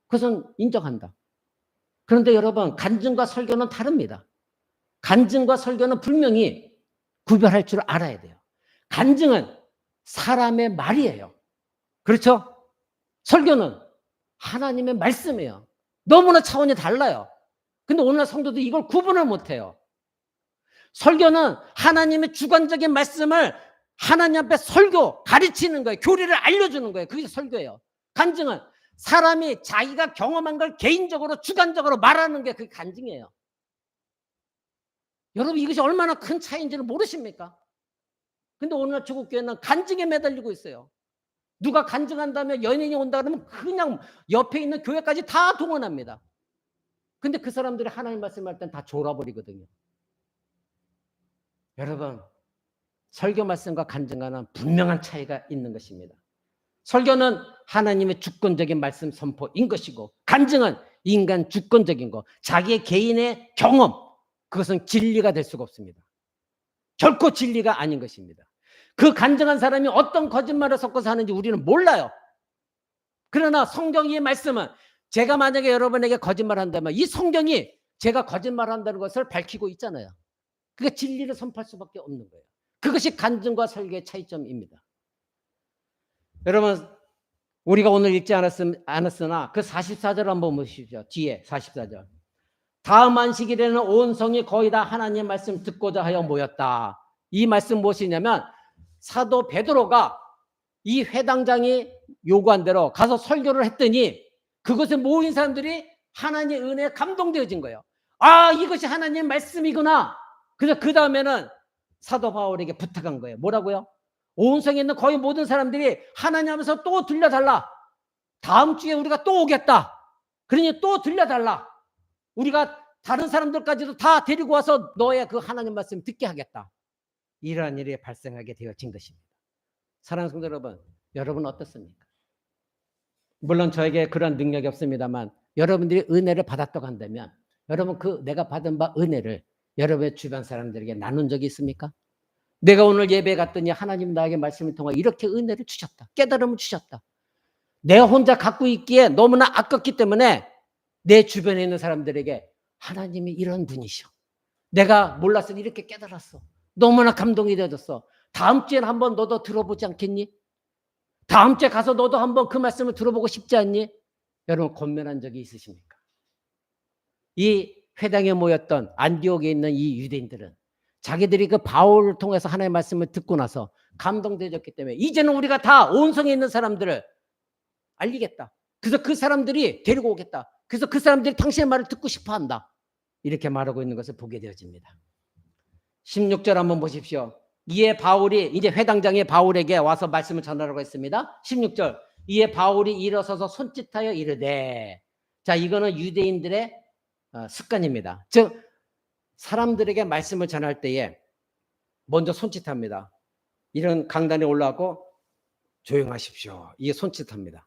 그것은 인정한다. 그런데 여러분, 간증과 설교는 다릅니다. 간증과 설교는 분명히 구별할 줄 알아야 돼요. 간증은 사람의 말이에요. 그렇죠? 설교는 하나님의 말씀이에요. 너무나 차원이 달라요. 근데 오늘날 성도들이 이걸 구분을 못해요. 설교는 하나님의 주관적인 말씀을 하나님 앞에 설교, 가르치는 거예요. 교리를 알려주는 거예요. 그게 설교예요. 간증은 사람이 자기가 경험한 걸 개인적으로 주관적으로 말하는 게 그게 간증이에요. 여러분, 이것이 얼마나 큰 차이인지를 모르십니까? 근데 오늘날 조국교회는 간증에 매달리고 있어요. 누가 간증한다면 연예인이 온다 그러면 그냥 옆에 있는 교회까지 다 동원합니다. 근데 그 사람들이 하나님 말씀할 땐 다 졸아버리거든요. 여러분, 설교 말씀과 간증과는 분명한 차이가 있는 것입니다. 설교는 하나님의 주권적인 말씀 선포인 것이고, 간증은 인간 주권적인 것, 자기의 개인의 경험, 그것은 진리가 될 수가 없습니다. 결코 진리가 아닌 것입니다. 그 간증한 사람이 어떤 거짓말을 섞어서 하는지 우리는 몰라요. 그러나 성경의 말씀은, 제가 만약에 여러분에게 거짓말한다면 이 성경이 제가 거짓말한다는 것을 밝히고 있잖아요. 그게 진리를 선포할 수밖에 없는 거예요. 그것이 간증과 설교의 차이점입니다. 여러분, 우리가 오늘 읽지 않았으나 그 44절 한번 보십시오. 뒤에 44절. 다음 안식일에는 온 성이 거의 다 하나님의 말씀 듣고자 하여 모였다. 이 말씀 무엇이냐면, 사도 베드로가 이 회당장이 요구한 대로 가서 설교를 했더니 그것에 모인 사람들이 하나님의 은혜에 감동되어진 거예요. 아, 이것이 하나님의 말씀이구나. 그래서 그 다음에는 사도 바울에게 부탁한 거예요. 뭐라고요? 온 성에 있는 거의 모든 사람들이 하나님 하면서 또 들려달라. 다음 주에 우리가 또 오겠다. 그러니 또 들려달라. 우리가 다른 사람들까지도 다 데리고 와서 너의 그 하나님 말씀 듣게 하겠다. 이러한 일이 발생하게 되어진 것입니다. 사랑하는 성도 여러분, 여러분 어떻습니까? 물론 저에게 그런 능력이 없습니다만 여러분들이 은혜를 받았다고 한다면 여러분 그 내가 받은 바 은혜를 여러분의 주변 사람들에게 나눈 적이 있습니까? 내가 오늘 예배에 갔더니 하나님 나에게 말씀을 통해 이렇게 은혜를 주셨다. 깨달음을 주셨다. 내가 혼자 갖고 있기에 너무나 아깝기 때문에 내 주변에 있는 사람들에게 하나님이 이런 분이셔. 내가 몰랐어. 이렇게 깨달았어. 너무나 감동이 되어졌어. 다음 주에는 한번 너도 들어보지 않겠니? 다음 주에 가서 너도 한번 그 말씀을 들어보고 싶지 않니? 여러분 권면한 적이 있으십니까? 이 회당에 모였던 안디옥에 있는 이 유대인들은 자기들이 그 바울을 통해서 하나님의 말씀을 듣고 나서 감동되어졌기 때문에 이제는 우리가 다 온 성에 있는 사람들을 알리겠다. 그래서 그 사람들이 데리고 오겠다. 그래서 그 사람들이 당신의 말을 듣고 싶어한다. 이렇게 말하고 있는 것을 보게 되어집니다. 16절 한번 보십시오. 이에 바울이 이제 회당장이 바울에게 와서 말씀을 전하라고 했습니다. 16절. 이에 바울이 일어서서 손짓하여 이르되. 자, 이거는 유대인들의 습관입니다. 즉 사람들에게 말씀을 전할 때에 먼저 손짓합니다. 이런 강단에 올라가고 조용하십시오. 이게 손짓합니다.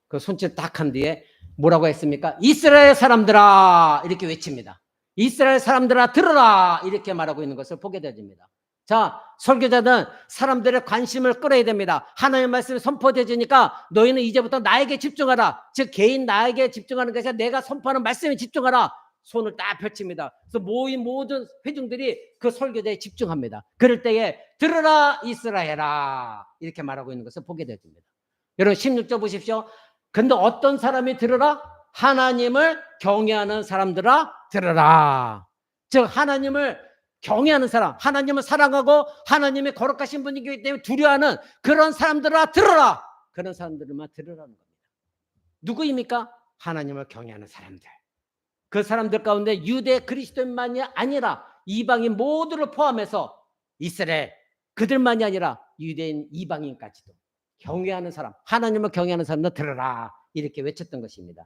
그 손짓 딱 한 뒤에 뭐라고 했습니까? 이스라엘 사람들아 이렇게 외칩니다. 이스라엘 사람들아 들으라 이렇게 말하고 있는 것을 보게 되집니다. 자, 설교자는 사람들의 관심을 끌어야 됩니다. 하나님의 말씀이 선포되지니까 너희는 이제부터 나에게 집중하라. 즉 개인 나에게 집중하는 것이 아니라 내가 선포하는 말씀에 집중하라. 손을 딱 펼칩니다. 그래서 모인 모든 회중들이 그 설교자에 집중합니다. 그럴 때에 들으라 이스라엘아 이렇게 말하고 있는 것을 보게 되집니다. 여러분 16절 보십시오. 근데 어떤 사람이 들으라? 하나님을 경외하는 사람들아 들으라. 즉 하나님을 경외하는 사람, 하나님을 사랑하고 하나님의 거룩하신 분이기 때문에 두려워하는 그런 사람들아 들으라. 그런 사람들만 들으라는 겁니다. 누구입니까? 하나님을 경외하는 사람들. 그 사람들 가운데 유대 그리스도인만이 아니라 이방인 모두를 포함해서 이스라엘 그들만이 아니라 유대인 이방인까지도 경외하는 사람, 하나님을 경외하는 사람들 들으라 이렇게 외쳤던 것입니다.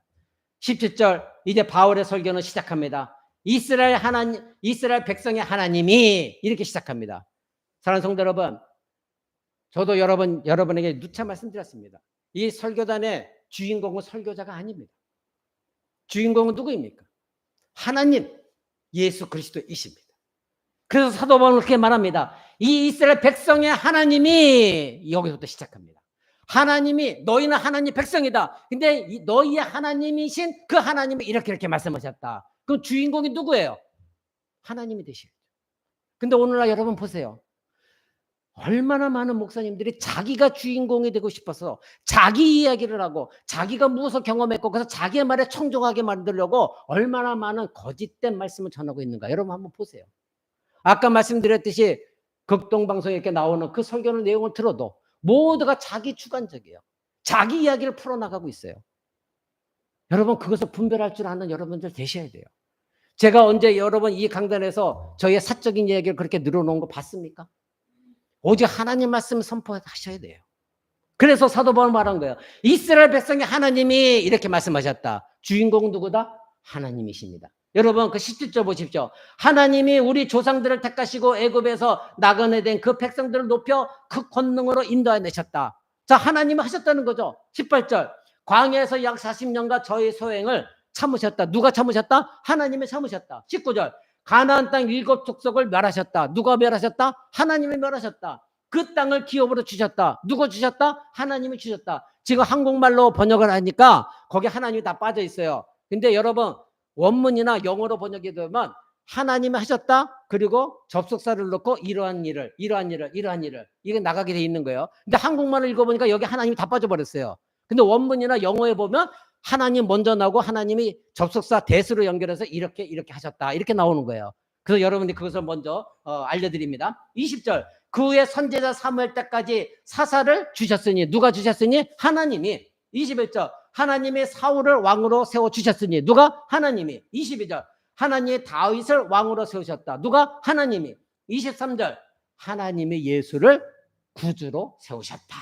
17절 이제 바울의 설교는 시작합니다. 이스라엘 백성의 하나님이 이렇게 시작합니다. 사랑하는 성도 여러분, 저도 여러분에게 누차 말씀드렸습니다. 이 설교단의 주인공은 설교자가 아닙니다. 주인공은 누구입니까? 하나님 예수 그리스도이십니다. 그래서 사도 바울은 그렇게 말합니다. 이 이스라엘 백성의 하나님이 여기서부터 시작합니다. 하나님이 너희는 하나님 백성이다. 근데 너희의 하나님이신 그 하나님이 이렇게 말씀하셨다. 그럼 주인공이 누구예요? 하나님이 되시겠죠. 근데 오늘날 여러분 보세요. 얼마나 많은 목사님들이 자기가 주인공이 되고 싶어서 자기 이야기를 하고 자기가 무엇을 경험했고 그래서 자기의 말에 청종하게 만들려고 얼마나 많은 거짓된 말씀을 전하고 있는가. 여러분 한번 보세요. 아까 말씀드렸듯이 극동방송에 이렇게 나오는 그 설교의 내용을 들어도 모두가 자기 주관적이에요. 자기 이야기를 풀어나가고 있어요. 여러분 그것을 분별할 줄 아는 여러분들 되셔야 돼요. 제가 언제 여러분 이 강단에서 저희의 사적인 이야기를 그렇게 늘어놓은 거 봤습니까? 오직 하나님 말씀 선포하셔야 돼요. 그래서 사도 바울 말한 거예요. 이스라엘 백성의 하나님이 이렇게 말씀하셨다. 주인공은 누구다? 하나님이십니다. 여러분 그 17절 보십시오. 하나님이 우리 조상들을 택하시고 애굽에서 나그네된 그 백성들을 높여 그 권능으로 인도해내셨다. 자, 하나님이 하셨다는 거죠. 18절 광야에서 약 40년간 저희 소행을 참으셨다. 누가 참으셨다? 하나님이 참으셨다. 19절 가나안 땅 7 족속을 멸하셨다. 누가 멸하셨다? 하나님이 멸하셨다. 그 땅을 기업으로 주셨다. 누가 주셨다? 하나님이 주셨다. 지금 한국말로 번역을 하니까 거기 하나님이 다 빠져 있어요. 근데 여러분 원문이나 영어로 번역이 되면 하나님이 하셨다. 그리고 접속사를 넣고 이러한 일을 이게 나가게 돼 있는 거예요. 근데 한국말을 읽어보니까 여기 하나님이 다 빠져버렸어요. 근데 원문이나 영어에 보면 하나님 먼저 나오고 하나님이 접속사 대수로 연결해서 이렇게 하셨다. 이렇게 나오는 거예요. 그래서 여러분들이 그것을 먼저 알려드립니다. 20절 그 후에 선지자 사무엘 때까지 사사를 주셨으니 누가 주셨으니? 하나님이. 21절 하나님이 사울을 왕으로 세워주셨으니 누가? 하나님이. 22절 하나님이 다윗을 왕으로 세우셨다. 누가? 하나님이. 23절 하나님이 예수를 구주로 세우셨다.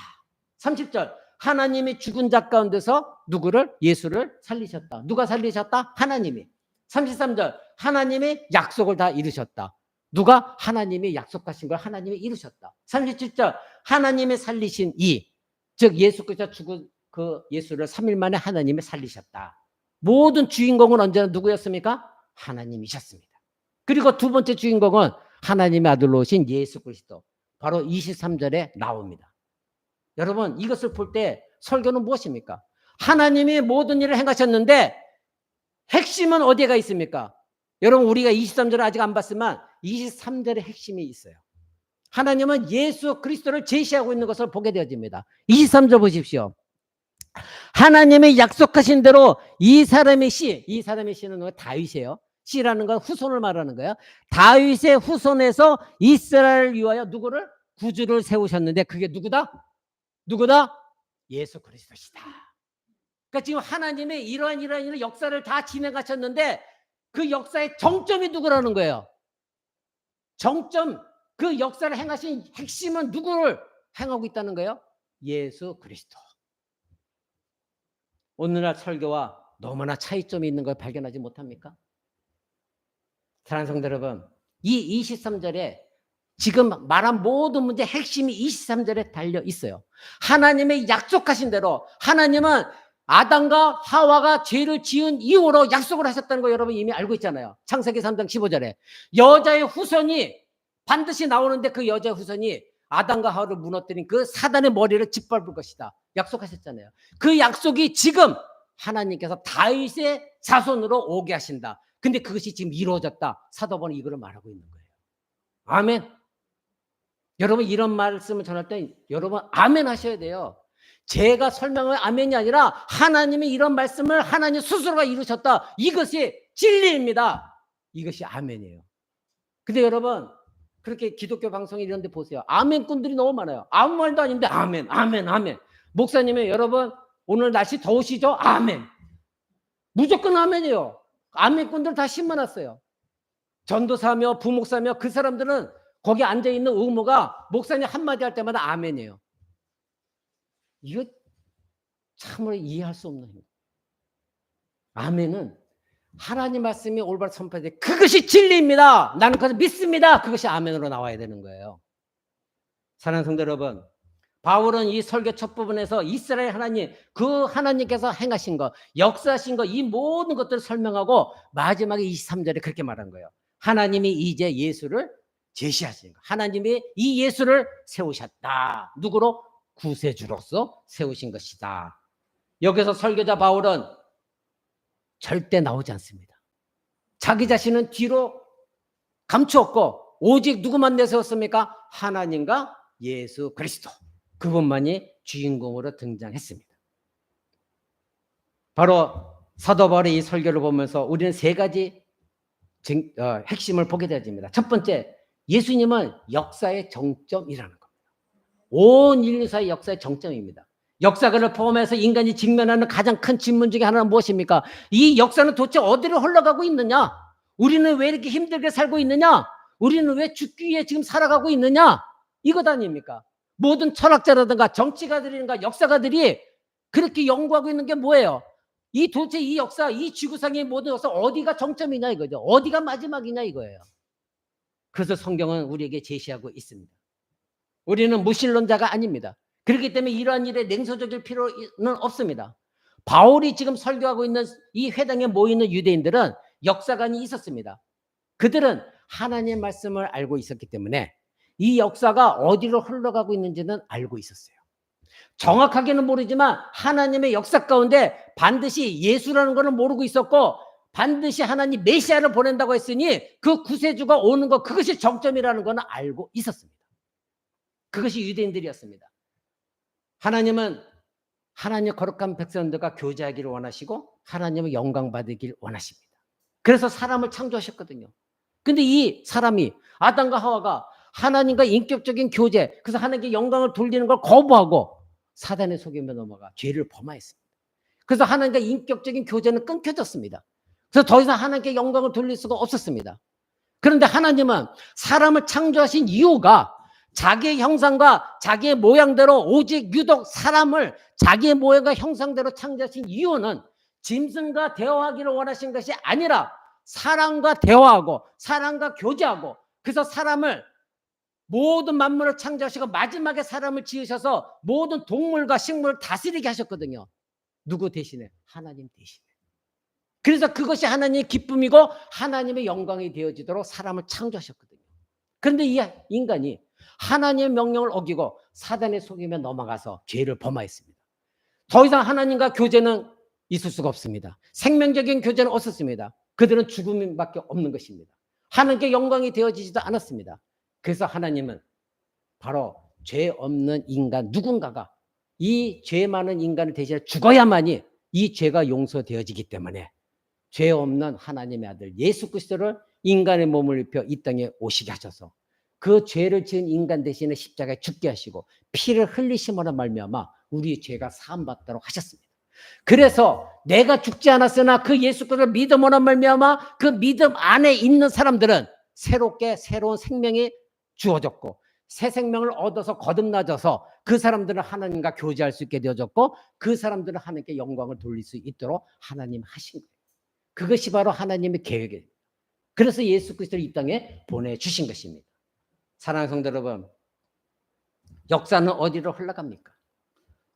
30절 하나님이 죽은 자 가운데서 누구를? 예수를 살리셨다. 누가 살리셨다? 하나님이. 33절 하나님이 약속을 다 이루셨다. 누가? 하나님이 약속하신 걸 하나님이 이루셨다. 37절 하나님이 살리신 즉 예수께서 죽은 그 예수를 3일 만에 하나님이 살리셨다. 모든 주인공은 언제나 누구였습니까? 하나님이셨습니다. 그리고 두 번째 주인공은 하나님의 아들로 오신 예수 그리스도. 바로 23절에 나옵니다. 여러분 이것을 볼 때 설교는 무엇입니까? 하나님이 모든 일을 행하셨는데 핵심은 어디가 있습니까? 여러분 우리가 23절을 아직 안 봤지만 23절의 핵심이 있어요. 하나님은 예수 그리스도를 제시하고 있는 것을 보게 되어집니다. 23절 보십시오. 하나님이 약속하신 대로 이 사람의 씨는 다윗이에요. 씨라는 건 후손을 말하는 거예요. 다윗의 후손에서 이스라엘을 위하여 누구를? 구주를 세우셨는데 그게 누구다? 예수 그리스도시다. 그러니까 지금 하나님의 이러한 역사를 다 진행하셨는데 그 역사의 정점이 누구라는 거예요. 정점, 그 역사를 행하신 핵심은 누구를 행하고 있다는 거예요? 예수 그리스도. 오늘날 설교와 너무나 차이점이 있는 걸 발견하지 못합니까? 사랑하는 성도 여러분, 이 23절에 지금 말한 모든 문제 핵심이 23절에 달려 있어요. 하나님의 약속하신 대로 하나님은 아담과 하와가 죄를 지은 이후로 약속을 하셨다는 거 여러분 이미 알고 있잖아요. 창세기 3장 15절에 여자의 후손이 반드시 나오는데 그 여자의 후손이 아담과 하와를 무너뜨린 그 사단의 머리를 짓밟을 것이다. 약속하셨잖아요. 그 약속이 지금 하나님께서 다윗의 자손으로 오게 하신다. 근데 그것이 지금 이루어졌다. 사도 바울은 이거를 말하고 있는 거예요. 아멘. 여러분 이런 말씀을 전할 때 여러분 아멘 하셔야 돼요. 제가 설명할 아멘이 아니라 하나님이 이런 말씀을 하나님 스스로가 이루셨다. 이것이 진리입니다. 이것이 아멘이에요. 근데 여러분 그렇게 기독교 방송이 이런 데 보세요. 아멘꾼들이 너무 많아요. 아무 말도 아닌데 아멘 아멘 아멘. 목사님이 여러분 오늘 날씨 더우시죠? 아멘. 무조건 아멘이에요. 아멘꾼들 다 신문났어요. 전도사며 부목사며 그 사람들은 거기 앉아있는 의무가 목사님 한마디 할 때마다 아멘이에요. 이거 참으로 이해할 수 없는 거예요. 아멘은 하나님 말씀이 올바로 선포될 때 그것이 진리입니다. 나는 그것을 믿습니다. 그것이 아멘으로 나와야 되는 거예요. 사랑하는 성도 여러분, 바울은 이 설교 첫 부분에서 이스라엘 하나님, 그 하나님께서 행하신 것, 역사하신 것, 이 모든 것들을 설명하고 마지막에 23절에 그렇게 말한 거예요. 하나님이 이제 예수를 제시하신 것. 하나님이 이 예수를 세우셨다. 누구로? 구세주로서 세우신 것이다. 여기서 설교자 바울은 절대 나오지 않습니다. 자기 자신은 뒤로 감추었고 오직 누구만 내세웠습니까? 하나님과 예수 그리스도. 그분만이 주인공으로 등장했습니다. 바로 사도 바울의 이 설교를 보면서 우리는 세 가지 핵심을 보게 되어집니다. 첫 번째, 예수님은 역사의 정점이라는 겁니다. 온 인류사의 역사의 정점입니다. 역사를 포함해서 인간이 직면하는 가장 큰 질문 중에 하나는 무엇입니까? 이 역사는 도대체 어디로 흘러가고 있느냐? 우리는 왜 이렇게 힘들게 살고 있느냐? 우리는 왜 죽기 위해 지금 살아가고 있느냐? 이것 아닙니까? 모든 철학자라든가 정치가들이든가 역사가들이 그렇게 연구하고 있는 게 뭐예요? 이 도대체 이 역사, 이 지구상의 모든 역사 어디가 정점이냐 이거죠. 어디가 마지막이냐 이거예요. 그래서 성경은 우리에게 제시하고 있습니다. 우리는 무신론자가 아닙니다. 그렇기 때문에 이러한 일에 냉소적일 필요는 없습니다. 바울이 지금 설교하고 있는 이 회당에 모이는 유대인들은 역사관이 있었습니다. 그들은 하나님의 말씀을 알고 있었기 때문에 이 역사가 어디로 흘러가고 있는지는 알고 있었어요. 정확하게는 모르지만 하나님의 역사 가운데 반드시 예수라는 것을 모르고 있었고 반드시 하나님 메시아를 보낸다고 했으니 그 구세주가 오는 것 그것이 정점이라는 것은 알고 있었습니다. 그것이 유대인들이었습니다. 하나님은 하나님의 거룩한 백성들과 교제하기를 원하시고 하나님의 영광 받으기를 원하십니다. 그래서 사람을 창조하셨거든요. 근데 이 사람이 아담과 하와가 하나님과 인격적인 교제, 그래서 하나님께 영광을 돌리는 걸 거부하고 사단의 속임에 넘어가 죄를 범하였습니다. 그래서 하나님과 인격적인 교제는 끊겨졌습니다. 그래서 더 이상 하나님께 영광을 돌릴 수가 없었습니다. 그런데 하나님은 사람을 창조하신 이유가 자기의 형상과 자기의 모양대로 오직 유독 사람을 자기의 모양과 형상대로 창조하신 이유는 짐승과 대화하기를 원하신 것이 아니라 사람과 대화하고 사람과 교제하고 그래서 사람을 모든 만물을 창조하시고 마지막에 사람을 지으셔서 모든 동물과 식물을 다스리게 하셨거든요. 누구 대신에? 하나님 대신에. 그래서 그것이 하나님의 기쁨이고 하나님의 영광이 되어지도록 사람을 창조하셨거든요. 그런데 이 인간이 하나님의 명령을 어기고 사단의 속임에 넘어가서 죄를 범하였습니다. 더 이상 하나님과 교제는 있을 수가 없습니다. 생명적인 교제는 없었습니다. 그들은 죽음밖에 없는 것입니다. 하나님께 영광이 되어지지도 않았습니다. 그래서 하나님은 바로 죄 없는 인간 누군가가 이 죄 많은 인간을 대신해 죽어야만이 이 죄가 용서되어지기 때문에 죄 없는 하나님의 아들 예수 그리스도를 인간의 몸을 입혀 이 땅에 오시게 하셔서 그 죄를 지은 인간 대신에 십자가에 죽게 하시고 피를 흘리심으로 말미암아 우리의 죄가 사함받도록 하셨습니다. 그래서 내가 죽지 않았으나 그 예수 그리스도를 믿음으로 말미암아 그 믿음 안에 있는 사람들은 새롭게 새로운 생명이 주어졌고 새 생명을 얻어서 거듭나져서 그 사람들은 하나님과 교제할 수 있게 되어졌고 그 사람들은 하나님께 영광을 돌릴 수 있도록 하나님 하신 거예요. 그것이 바로 하나님의 계획이에요. 그래서 예수 그리스도를 이 땅에 보내주신 것입니다. 사랑하는 성도 여러분, 역사는 어디로 흘러갑니까?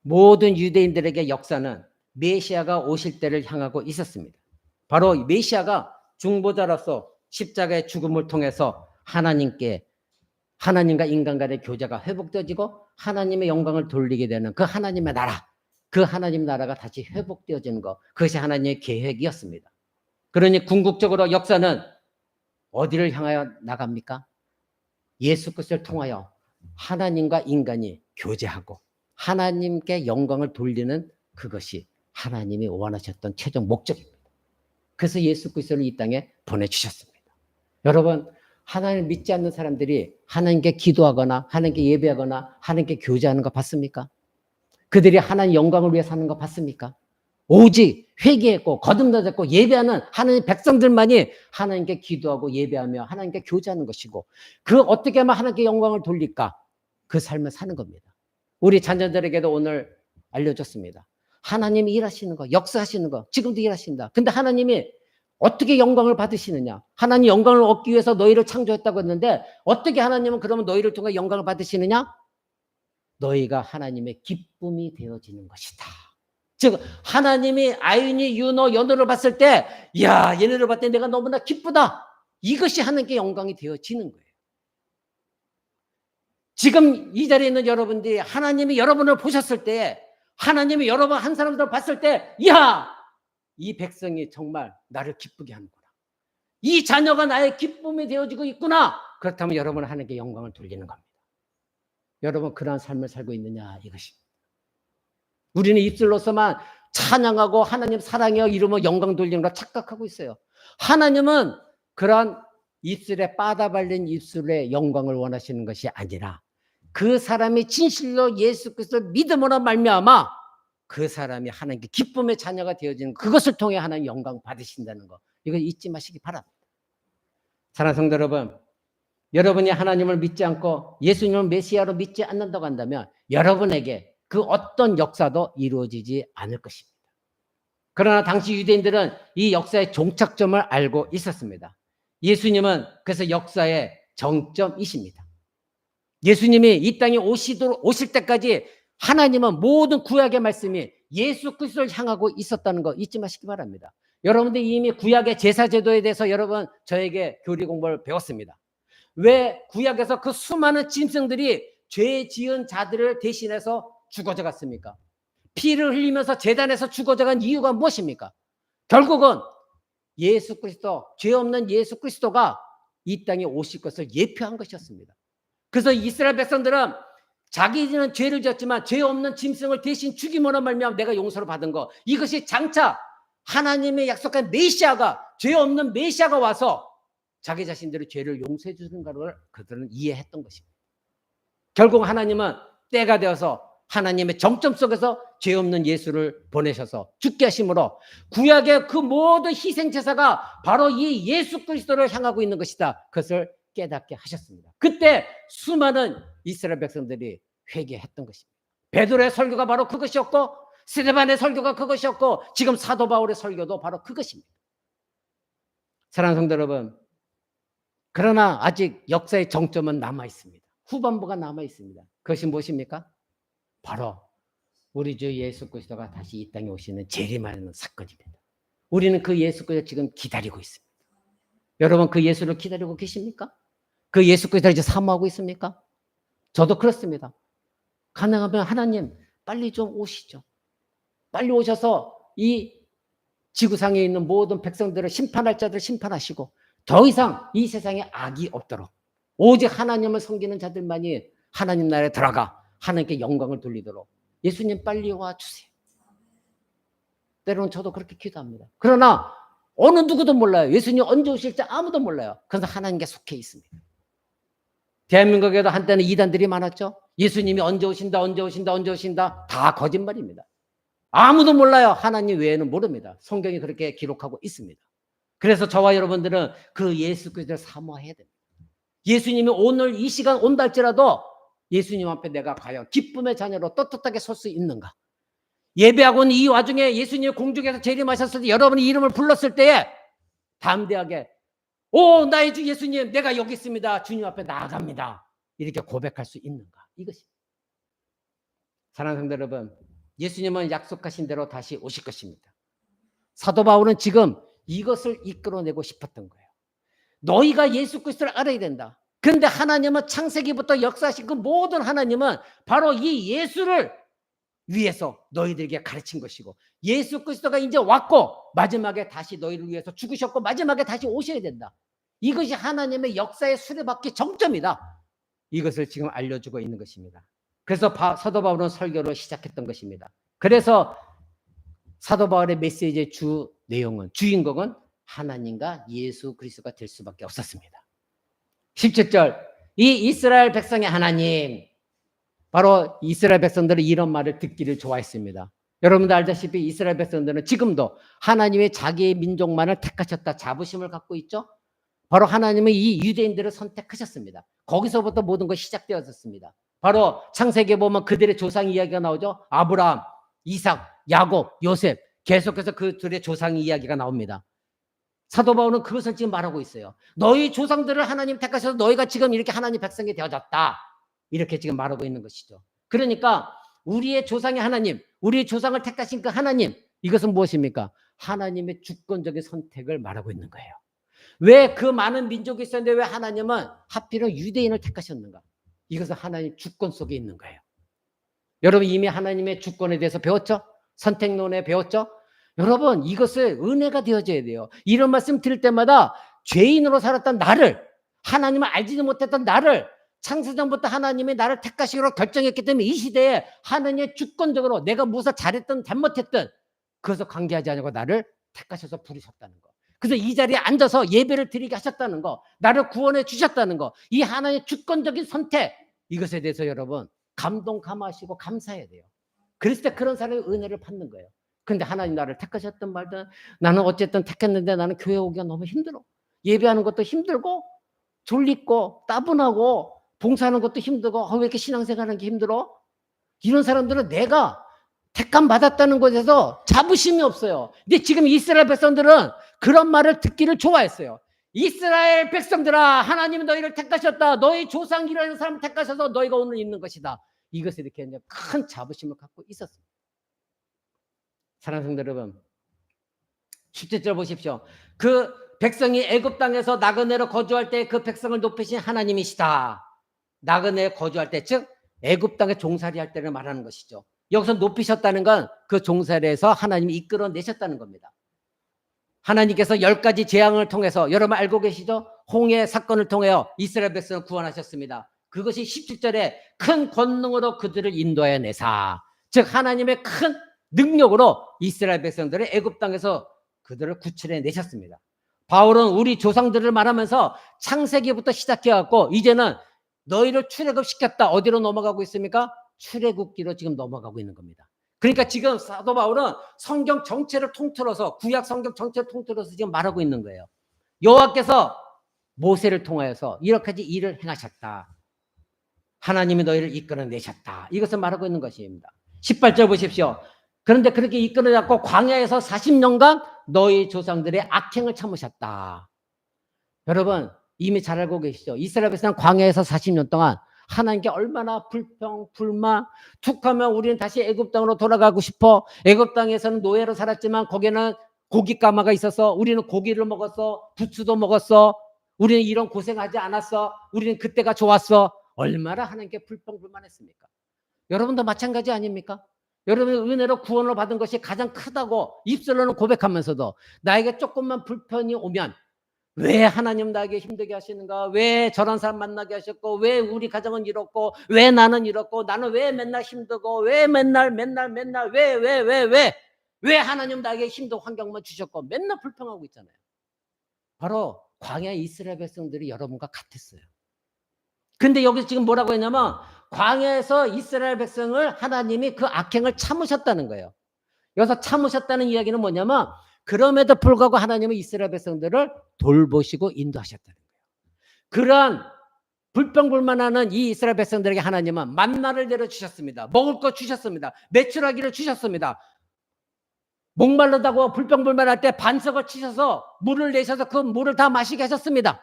모든 유대인들에게 역사는 메시아가 오실 때를 향하고 있었습니다. 바로 메시아가 중보자로서 십자가의 죽음을 통해서 하나님과 인간 간의 교제가 회복되어지고 하나님의 영광을 돌리게 되는 그 하나님의 나라, 그 하나님 나라가 다시 회복되어지는 것, 그것이 하나님의 계획이었습니다. 그러니 궁극적으로 역사는 어디를 향하여 나갑니까? 예수 그리스도를 통하여 하나님과 인간이 교제하고 하나님께 영광을 돌리는 그것이 하나님이 원하셨던 최종 목적입니다. 그래서 예수 그리스도를 이 땅에 보내주셨습니다. 여러분, 하나님을 믿지 않는 사람들이 하나님께 기도하거나 하나님께 예배하거나 하나님께 교제하는 거 봤습니까? 그들이 하나님 영광을 위해 사는 거 봤습니까? 오직 회개했고 거듭나졌고 예배하는 하나님 백성들만이 하나님께 기도하고 예배하며 하나님께 교제하는 것이고, 그 어떻게 하면 하나님께 영광을 돌릴까? 그 삶을 사는 겁니다. 우리 자녀들에게도 오늘 알려줬습니다. 하나님이 일하시는 거, 역사하시는 거 지금도 일하신다. 근데 하나님이 어떻게 영광을 받으시느냐? 하나님 영광을 얻기 위해서 너희를 창조했다고 했는데 어떻게 하나님은 그러면 너희를 통해 영광을 받으시느냐? 너희가 하나님의 기쁨이 되어지는 것이다. 즉 하나님이 아윤이, 윤호, 연호를 봤을 때 야, 얘네를 봤을 때 내가 너무나 기쁘다. 이것이 하나님께 영광이 되어지는 거예요. 지금 이 자리에 있는 여러분들이 하나님이 여러분을 보셨을 때, 하나님이 여러분 한 사람들을 봤을 때, 야, 이 백성이 정말 나를 기쁘게 하는구나. 이 자녀가 나의 기쁨이 되어지고 있구나. 그렇다면 여러분은 하나님께 영광을 돌리는 겁니다. 여러분 그러한 삶을 살고 있느냐 이것입니다. 우리는 입술로서만 찬양하고 하나님 사랑해요 이러면 영광 돌리는 걸 착각하고 있어요. 하나님은 그러한 입술에 빠다 발린 입술의 영광을 원하시는 것이 아니라 그 사람이 진실로 예수 그리스도를 믿음으로 말미암아 그 사람이 하나님께 기쁨의 자녀가 되어지는 그것을 통해 하나님 영광 받으신다는 거, 이거 잊지 마시기 바랍니다. 사랑하는 성도 여러분, 여러분이 하나님을 믿지 않고 예수님을 메시아로 믿지 않는다고 한다면 여러분에게 그 어떤 역사도 이루어지지 않을 것입니다. 그러나 당시 유대인들은 이 역사의 종착점을 알고 있었습니다. 예수님은 그래서 역사의 정점이십니다. 예수님이 이 땅에 오실 때까지 하나님은 모든 구약의 말씀이 예수 그리스도를 향하고 있었다는 거 잊지 마시기 바랍니다. 여러분들 이미 구약의 제사제도에 대해서 여러분 저에게 교리 공부를 배웠습니다. 왜 구약에서 그 수많은 짐승들이 죄 지은 자들을 대신해서 죽어져 갔습니까? 피를 흘리면서 제단에서 죽어져 간 이유가 무엇입니까? 결국은 예수 그리스도, 죄 없는 예수 그리스도가 이 땅에 오실 것을 예표한 것이었습니다. 그래서 이스라엘 백성들은 자기는 죄를 지었지만 죄 없는 짐승을 대신 죽임으로 말미암아 내가 용서를 받은 거, 이것이 장차 하나님의 약속한 메시아가, 죄 없는 메시아가 와서 자기 자신들의 죄를 용서해 주는 것을 그들은 이해했던 것입니다. 결국 하나님은 때가 되어서 하나님의 정점 속에서 죄 없는 예수를 보내셔서 죽게 하심으로 구약의 그 모든 희생제사가 바로 이 예수 그리스도를 향하고 있는 것이다. 그것을 깨닫게 하셨습니다. 그때 수많은 이스라엘 백성들이 회개했던 것입니다. 베드로의 설교가 바로 그것이었고 스데반의 설교가 그것이었고 지금 사도 바울의 설교도 바로 그것입니다. 사랑하는 성도 여러분, 그러나 아직 역사의 정점은 남아 있습니다. 후반부가 남아 있습니다. 그것이 무엇입니까? 바로 우리 주 예수 그리스도가 다시 이 땅에 오시는 재림하는 사건입니다. 우리는 그 예수 그리스도를 지금 기다리고 있습니다. 여러분 그 예수를 기다리고 계십니까? 그 예수 그리스도를 이제 사모하고 있습니까? 저도 그렇습니다. 가능하면 하나님 빨리 좀 오시죠. 빨리 오셔서 이 지구상에 있는 모든 백성들을 심판할 자들을 심판하시고 더 이상 이 세상에 악이 없도록 오직 하나님을 섬기는 자들만이 하나님 나라에 들어가 하나님께 영광을 돌리도록 예수님 빨리 와주세요. 때로는 저도 그렇게 기도합니다. 그러나 어느 누구도 몰라요. 예수님 언제 오실지 아무도 몰라요. 그래서 하나님께 속해 있습니다. 대한민국에도 한때는 이단들이 많았죠. 예수님이 언제 오신다 언제 오신다 언제 오신다, 다 거짓말입니다. 아무도 몰라요. 하나님 외에는 모릅니다. 성경이 그렇게 기록하고 있습니다. 그래서 저와 여러분들은 그 예수 그리스도를 사모해야 됩니다. 예수님이 오늘 이 시간 온다 할지라도 예수님 앞에 내가 과연 기쁨의 자녀로 떳떳하게 설 수 있는가? 예배하고는 이 와중에 예수님이 공중에서 재림하셨을 때 여러분이 이름을 불렀을 때에 담대하게 오 나의 주 예수님 내가 여기 있습니다. 주님 앞에 나아갑니다. 이렇게 고백할 수 있는가? 이것이 사랑하는 성도 여러분, 예수님은 약속하신 대로 다시 오실 것입니다. 사도 바울은 지금 이것을 이끌어내고 싶었던 거예요. 너희가 예수 그리스도를 알아야 된다. 그런데 하나님은 창세기부터 역사하신 그 모든 하나님은 바로 이 예수를 위해서 너희들에게 가르친 것이고 예수 그리스도가 이제 왔고 마지막에 다시 너희를 위해서 죽으셨고 마지막에 다시 오셔야 된다. 이것이 하나님의 역사의 수레바퀴 정점이다. 이것을 지금 알려주고 있는 것입니다. 그래서 사도 바울은 설교를 시작했던 것입니다. 그래서 사도 바울의 메시지의 주 내용은 주인공은 하나님과 예수 그리스도가 될 수밖에 없었습니다. 17절 이 이스라엘 백성의 하나님 바로 이스라엘 백성들은 이런 말을 듣기를 좋아했습니다. 여러분들 알다시피 이스라엘 백성들은 지금도 하나님의 자기의 민족만을 택하셨다 자부심을 갖고 있죠. 바로 하나님은 이 유대인들을 선택하셨습니다. 거기서부터 모든 것이 시작되었습니다. 바로 창세기에 보면 그들의 조상 이야기가 나오죠. 아브라함, 이삭, 야곱, 요셉 계속해서 그들의 조상 이야기가 나옵니다. 사도 바울은 그것을 지금 말하고 있어요. 너희 조상들을 하나님 택하셔서 너희가 지금 이렇게 하나님 백성이 되어졌다. 이렇게 지금 말하고 있는 것이죠. 그러니까 우리의 조상의 하나님, 우리의 조상을 택하신 그 하나님, 이것은 무엇입니까? 하나님의 주권적인 선택을 말하고 있는 거예요. 왜 그 많은 민족이 있었는데 왜 하나님은 하필은 유대인을 택하셨는가? 이것은 하나님 주권 속에 있는 거예요. 여러분 이미 하나님의 주권에 대해서 배웠죠? 선택론에 배웠죠? 여러분 이것을 은혜가 되어져야 돼요. 이런 말씀 드릴 때마다 죄인으로 살았던 나를 하나님을 알지도 못했던 나를 창세전부터 하나님이 나를 택하시기로 결정했기 때문에 이 시대에 하나님의 주권적으로 내가 무엇을 잘했든 잘못했든 그것을 관계하지 않고 나를 택하셔서 부르셨다는 거. 그래서 이 자리에 앉아서 예배를 드리게 하셨다는 거, 나를 구원해 주셨다는 거, 이 하나님의 주권적인 선택 이것에 대해서 여러분 감동감하시고 감사해야 돼요. 그랬을 때 그런 사람의 은혜를 받는 거예요. 그런데 하나님 나를 택하셨든 말든 나는 어쨌든 택했는데 나는 교회 오기가 너무 힘들어. 예배하는 것도 힘들고 졸리고 따분하고 봉사하는 것도 힘들고 왜 이렇게 신앙생활하는 게 힘들어? 이런 사람들은 내가 택감 받았다는 것에서 자부심이 없어요. 근데 지금 이스라엘 백성들은 그런 말을 듣기를 좋아했어요. 이스라엘 백성들아 하나님이 너희를 택하셨다. 너희 조상 이라는 사람을 택하셔서 너희가 오늘 있는 것이다. 이것에 이렇게 큰 자부심을 갖고 있었습니다. 사랑하는 성도 여러분 17절 보십시오. 그 백성이 애굽 땅에서 나그네로 거주할 때 그 백성을 높이신 하나님이시다. 나그네에 거주할 때 즉 애굽 땅에 종살이할 때를 말하는 것이죠. 여기서 높이셨다는 건 그 종살이에서 하나님이 이끌어내셨다는 겁니다. 하나님께서 10가지 재앙을 통해서 여러분 알고 계시죠? 홍해 사건을 통하여 이스라엘 백성을 구원하셨습니다. 그것이 17절에 큰 권능으로 그들을 인도하여 내사 즉 하나님의 큰 능력으로 이스라엘 백성들을 애굽 땅에서 그들을 구출해 내셨습니다. 바울은 우리 조상들을 말하면서 창세기부터 시작해갖고 이제는 너희를 출애굽시켰다. 어디로 넘어가고 있습니까? 출애굽기로 지금 넘어가고 있는 겁니다. 그러니까 지금 사도 바울은 성경 전체를 통틀어서 구약 성경 전체를 통틀어서 지금 말하고 있는 거예요. 여호와께서 모세를 통하여서 이렇게까지 일을 행하셨다. 하나님이 너희를 이끌어내셨다. 이것을 말하고 있는 것입니다. 18절 보십시오. 그런데 그렇게 이끌어내고 광야에서 40년간 너희 조상들의 악행을 참으셨다. 여러분 이미 잘 알고 계시죠? 이스라엘 백성은 광야에서 40년 동안 하나님께 얼마나 불평, 불만, 툭하면 우리는 다시 애굽 땅으로 돌아가고 싶어. 애굽 땅에서는 노예로 살았지만 거기는 고기 까마가 있어서 우리는 고기를 먹었어. 부추도 먹었어. 우리는 이런 고생하지 않았어. 우리는 그때가 좋았어. 얼마나 하나님께 불평, 불만했습니까? 여러분도 마찬가지 아닙니까? 여러분의 은혜로 구원을 받은 것이 가장 크다고 입술로는 고백하면서도 나에게 조금만 불편이 오면 왜 하나님 나에게 힘들게 하시는가? 왜 저런 사람 만나게 하셨고 왜 우리 가정은 이렇고 왜 나는 이렇고 나는 왜 맨날 힘들고 왜 맨날 왜 하나님 나에게 힘든 환경만 주셨고 맨날 불평하고 있잖아요. 바로 광야 이스라엘 백성들이 여러분과 같았어요. 근데 여기서 지금 뭐라고 했냐면 광야에서 이스라엘 백성을 하나님이 그 악행을 참으셨다는 거예요. 여기서 참으셨다는 이야기는 뭐냐면 그럼에도 불구하고 하나님은 이스라엘 백성들을 돌보시고 인도하셨다는 거예요. 그러한 불평불만하는 이 이스라엘 백성들에게 하나님은 만나를 내려주셨습니다. 먹을 거 주셨습니다. 매출하기를 주셨습니다. 목마르다고 불평불만할 때 반석을 치셔서 물을 내셔서 그 물을 다 마시게 하셨습니다.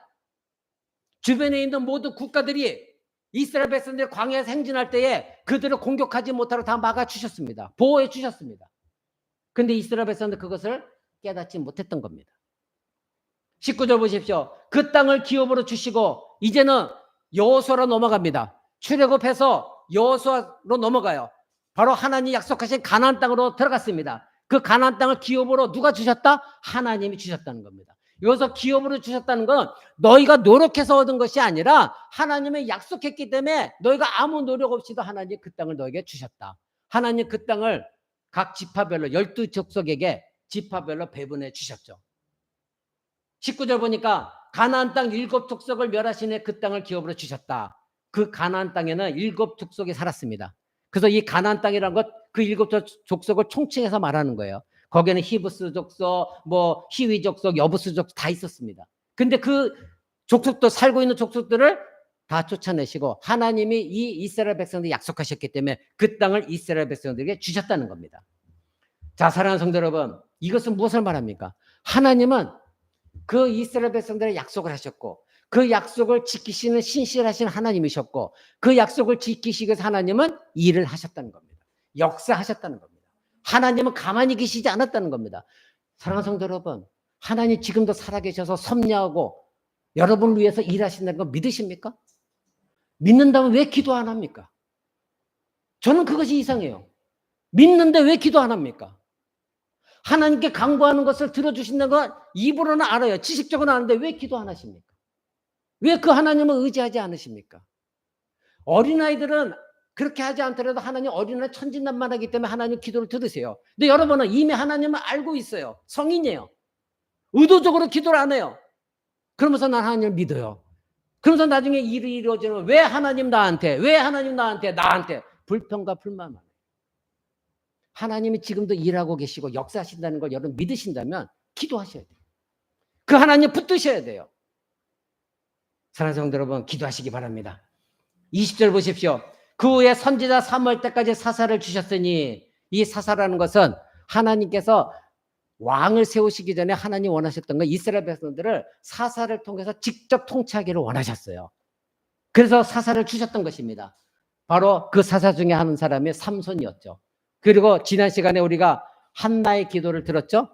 주변에 있는 모든 국가들이 이스라엘 백성들이 광야에서 행진할 때에 그들을 공격하지 못하도록 다 막아주셨습니다. 보호해 주셨습니다. 근데 이스라엘 백성들 그것을 깨닫지 못했던 겁니다. 19절 보십시오. 그 땅을 기업으로 주시고 이제는 여호수아로 넘어갑니다. 출애굽해서 여호수아로 넘어가요. 바로 하나님이 약속하신 가나안 땅으로 들어갔습니다. 그 가나안 땅을 기업으로 누가 주셨다? 하나님이 주셨다는 겁니다. 여기서 기업으로 주셨다는 건 너희가 노력해서 얻은 것이 아니라 하나님이 약속했기 때문에 너희가 아무 노력 없이도 하나님이 그 땅을 너에게 주셨다. 하나님 그 땅을 각 지파별로 12족속에게 지파별로 배분해 주셨죠. 19절 보니까 가나안 땅 7족속을 멸하시네 그 땅을 기업으로 주셨다. 그 가나안 땅에는 7족속이 살았습니다. 그래서 이 가나안 땅이라는 것 그 7족속을 총칭해서 말하는 거예요. 거기에는 히브스 족속, 뭐 히위 족속, 여부스 족속 다 있었습니다. 근데 그 족속도 살고 있는 족속들을 다 쫓아내시고 하나님이 이 이스라엘 백성들이 약속하셨기 때문에 그 땅을 이스라엘 백성들에게 주셨다는 겁니다. 자, 사랑하는 성도 여러분, 이것은 무엇을 말합니까? 하나님은 그 이스라엘 백성들의 약속을 하셨고 그 약속을 지키시는 신실하신 하나님이셨고 그 약속을 지키시기 위해서 하나님은 일을 하셨다는 겁니다. 역사하셨다는 겁니다. 하나님은 가만히 계시지 않았다는 겁니다. 사랑하는 성도 여러분, 하나님 지금도 살아계셔서 섭리하고 여러분을 위해서 일하신다는 거 믿으십니까? 믿는다면 왜 기도 안 합니까? 저는 그것이 이상해요. 믿는데 왜 기도 안 합니까? 하나님께 간구하는 것을 들어주신다는 건 입으로는 알아요. 지식적으로는 아는데 왜 기도 안 하십니까? 왜 그 하나님을 의지하지 않으십니까? 어린아이들은 그렇게 하지 않더라도 하나님 어린아이 천진난만하기 때문에 하나님 기도를 들으세요. 근데 여러분은 이미 하나님을 알고 있어요. 성인이에요. 의도적으로 기도를 안 해요. 그러면서 난 하나님을 믿어요. 그러면서 나중에 일이 이루어지면 왜 하나님 나한테 불평과 불만만 해요. 하나님이 지금도 일하고 계시고 역사하신다는 걸 여러분 믿으신다면 기도하셔야 돼요. 그 하나님 붙드셔야 돼요. 사랑하는 성도 여러분, 기도하시기 바랍니다. 20절 보십시오. 그 후에 선지자 사무엘 때까지 사사를 주셨으니 이 사사라는 것은 하나님께서 왕을 세우시기 전에 하나님 원하셨던 건 이스라엘 백성들을 사사를 통해서 직접 통치하기를 원하셨어요. 그래서 사사를 주셨던 것입니다. 바로 그 사사 중에 한 사람이 삼손이었죠. 그리고 지난 시간에 우리가 한나의 기도를 들었죠.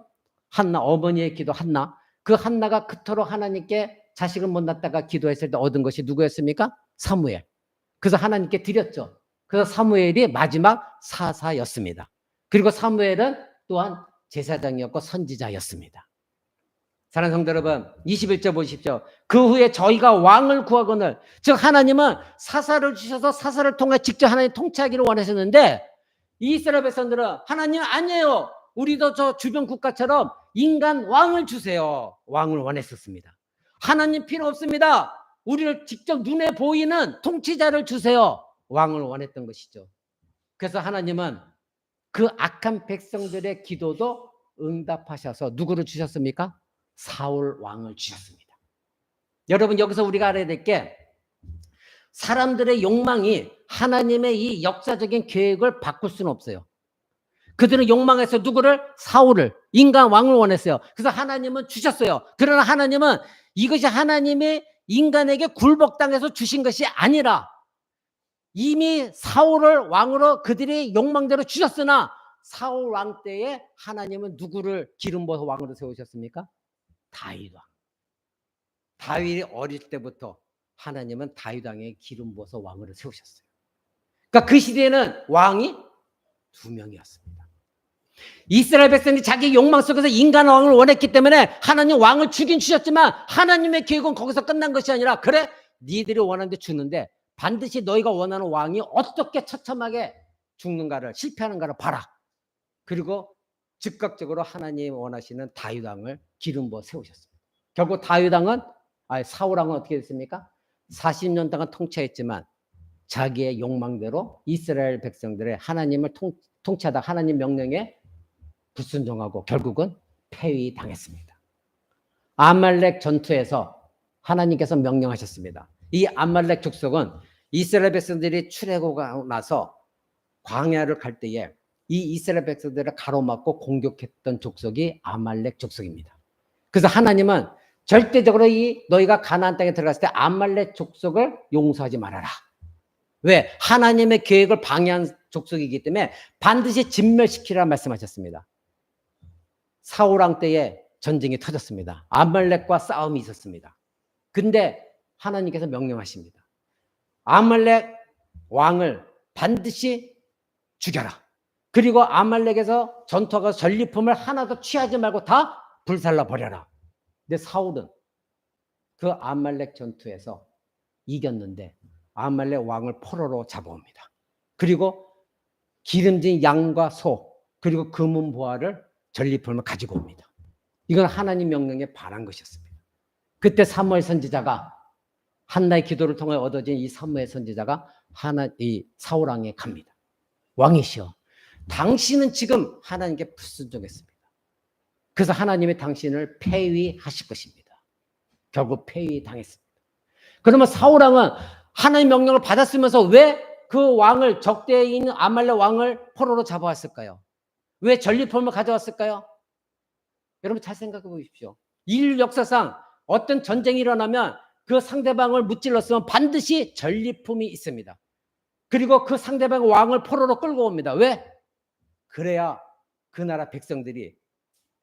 한나, 어머니의 기도 한나. 그 한나가 그토록 하나님께 자식을 못 낳다가 기도했을 때 얻은 것이 누구였습니까? 사무엘. 그래서 하나님께 드렸죠. 그래서 사무엘이 마지막 사사였습니다. 그리고 사무엘은 또한 제사장이었고 선지자였습니다. 사랑하는 성도 여러분, 21절 보십시오. 그 후에 저희가 왕을 구하거늘, 즉 하나님은 사사를 주셔서 사사를 통해 직접 하나님 통치하기를 원하셨는데 이스라엘 백성들은 하나님 아니에요. 우리도 저 주변 국가처럼 인간 왕을 주세요. 왕을 원했었습니다. 하나님 필요 없습니다. 우리를 직접 눈에 보이는 통치자를 주세요. 왕을 원했던 것이죠. 그래서 하나님은 그 악한 백성들의 기도도 응답하셔서 누구를 주셨습니까? 사울 왕을 주셨습니다. 여러분, 여기서 우리가 알아야 될 게 사람들의 욕망이 하나님의 이 역사적인 계획을 바꿀 수는 없어요. 그들은 욕망해서 누구를? 사울을, 인간 왕을 원했어요. 그래서 하나님은 주셨어요. 그러나 하나님은 이것이 하나님의 인간에게 굴복당해서 주신 것이 아니라 이미 사울을 왕으로 그들의 욕망대로 주셨으나 사울 왕 때에 하나님은 누구를 기름 부어서 왕으로 세우셨습니까? 다윗 왕. 다윗이 어릴 때부터 하나님은 다윗 왕에 기름 부어서 왕으로 세우셨어요. 그러니까 그 시대에는 왕이 2명이었습니다. 이스라엘 백성이 자기 욕망 속에서 인간 왕을 원했기 때문에 하나님 왕을 주긴 주셨지만 하나님의 계획은 거기서 끝난 것이 아니라 그래 니들이 원하는 데 주는데 반드시 너희가 원하는 왕이 어떻게 처참하게 죽는가를 실패하는가를 봐라. 그리고 즉각적으로 하나님이 원하시는 다윗 왕을 기름 부어 세우셨습니다. 결국 다윗 왕은 사울 왕은 어떻게 됐습니까? 40년 동안 통치했지만 자기의 욕망대로 이스라엘 백성들의 하나님을 통치하다 하나님 명령에 불순종하고 결국은 패위당했습니다. 아말렉 전투에서 하나님께서 명령하셨습니다. 이 아말렉 족속은 이스라엘 백성들이 출애굽하고 나서 광야를 갈 때에 이 이스라엘 백성들을 가로막고 공격했던 족속이 아말렉 족속입니다. 그래서 하나님은 절대적으로 이 너희가 가나안 땅에 들어갔을 때 아말렉 족속을 용서하지 말아라. 왜? 하나님의 계획을 방해한 족속이기 때문에 반드시 진멸시키라 말씀하셨습니다. 사울 왕 때에 전쟁이 터졌습니다. 아말렉과 싸움이 있었습니다. 근데 하나님께서 명령하십니다. 아말렉 왕을 반드시 죽여라. 그리고 아말렉에서 전투가 전리품을 하나도 취하지 말고 다 불살라 버려라. 근데 사울은 그 아말렉 전투에서 이겼는데 아말렉 왕을 포로로 잡아옵니다. 그리고 기름진 양과 소 그리고 금은 보화를 전리품을 가지고 옵니다. 이건 하나님 명령에 반한 것이었습니다. 그때 사무엘 선지자가 한나의 기도를 통해 얻어진 이 사무엘 선지자가 이 사울 왕에 갑니다. 왕이시여, 당신은 지금 하나님께 불순종했습니다. 그래서 하나님이 당신을 폐위하실 것입니다. 결국 폐위당했습니다. 그러면 사울 왕은 하나님 명령을 받았으면서 왜 그 왕을 적대에 있는 아말렉 왕을 포로로 잡아왔을까요? 왜 전리품을 가져왔을까요? 여러분 잘 생각해 보십시오. 인류 역사상 어떤 전쟁이 일어나면 그 상대방을 무찔렀으면 반드시 전리품이 있습니다. 그리고 그 상대방 왕을 포로로 끌고 옵니다. 왜? 그래야 그 나라 백성들이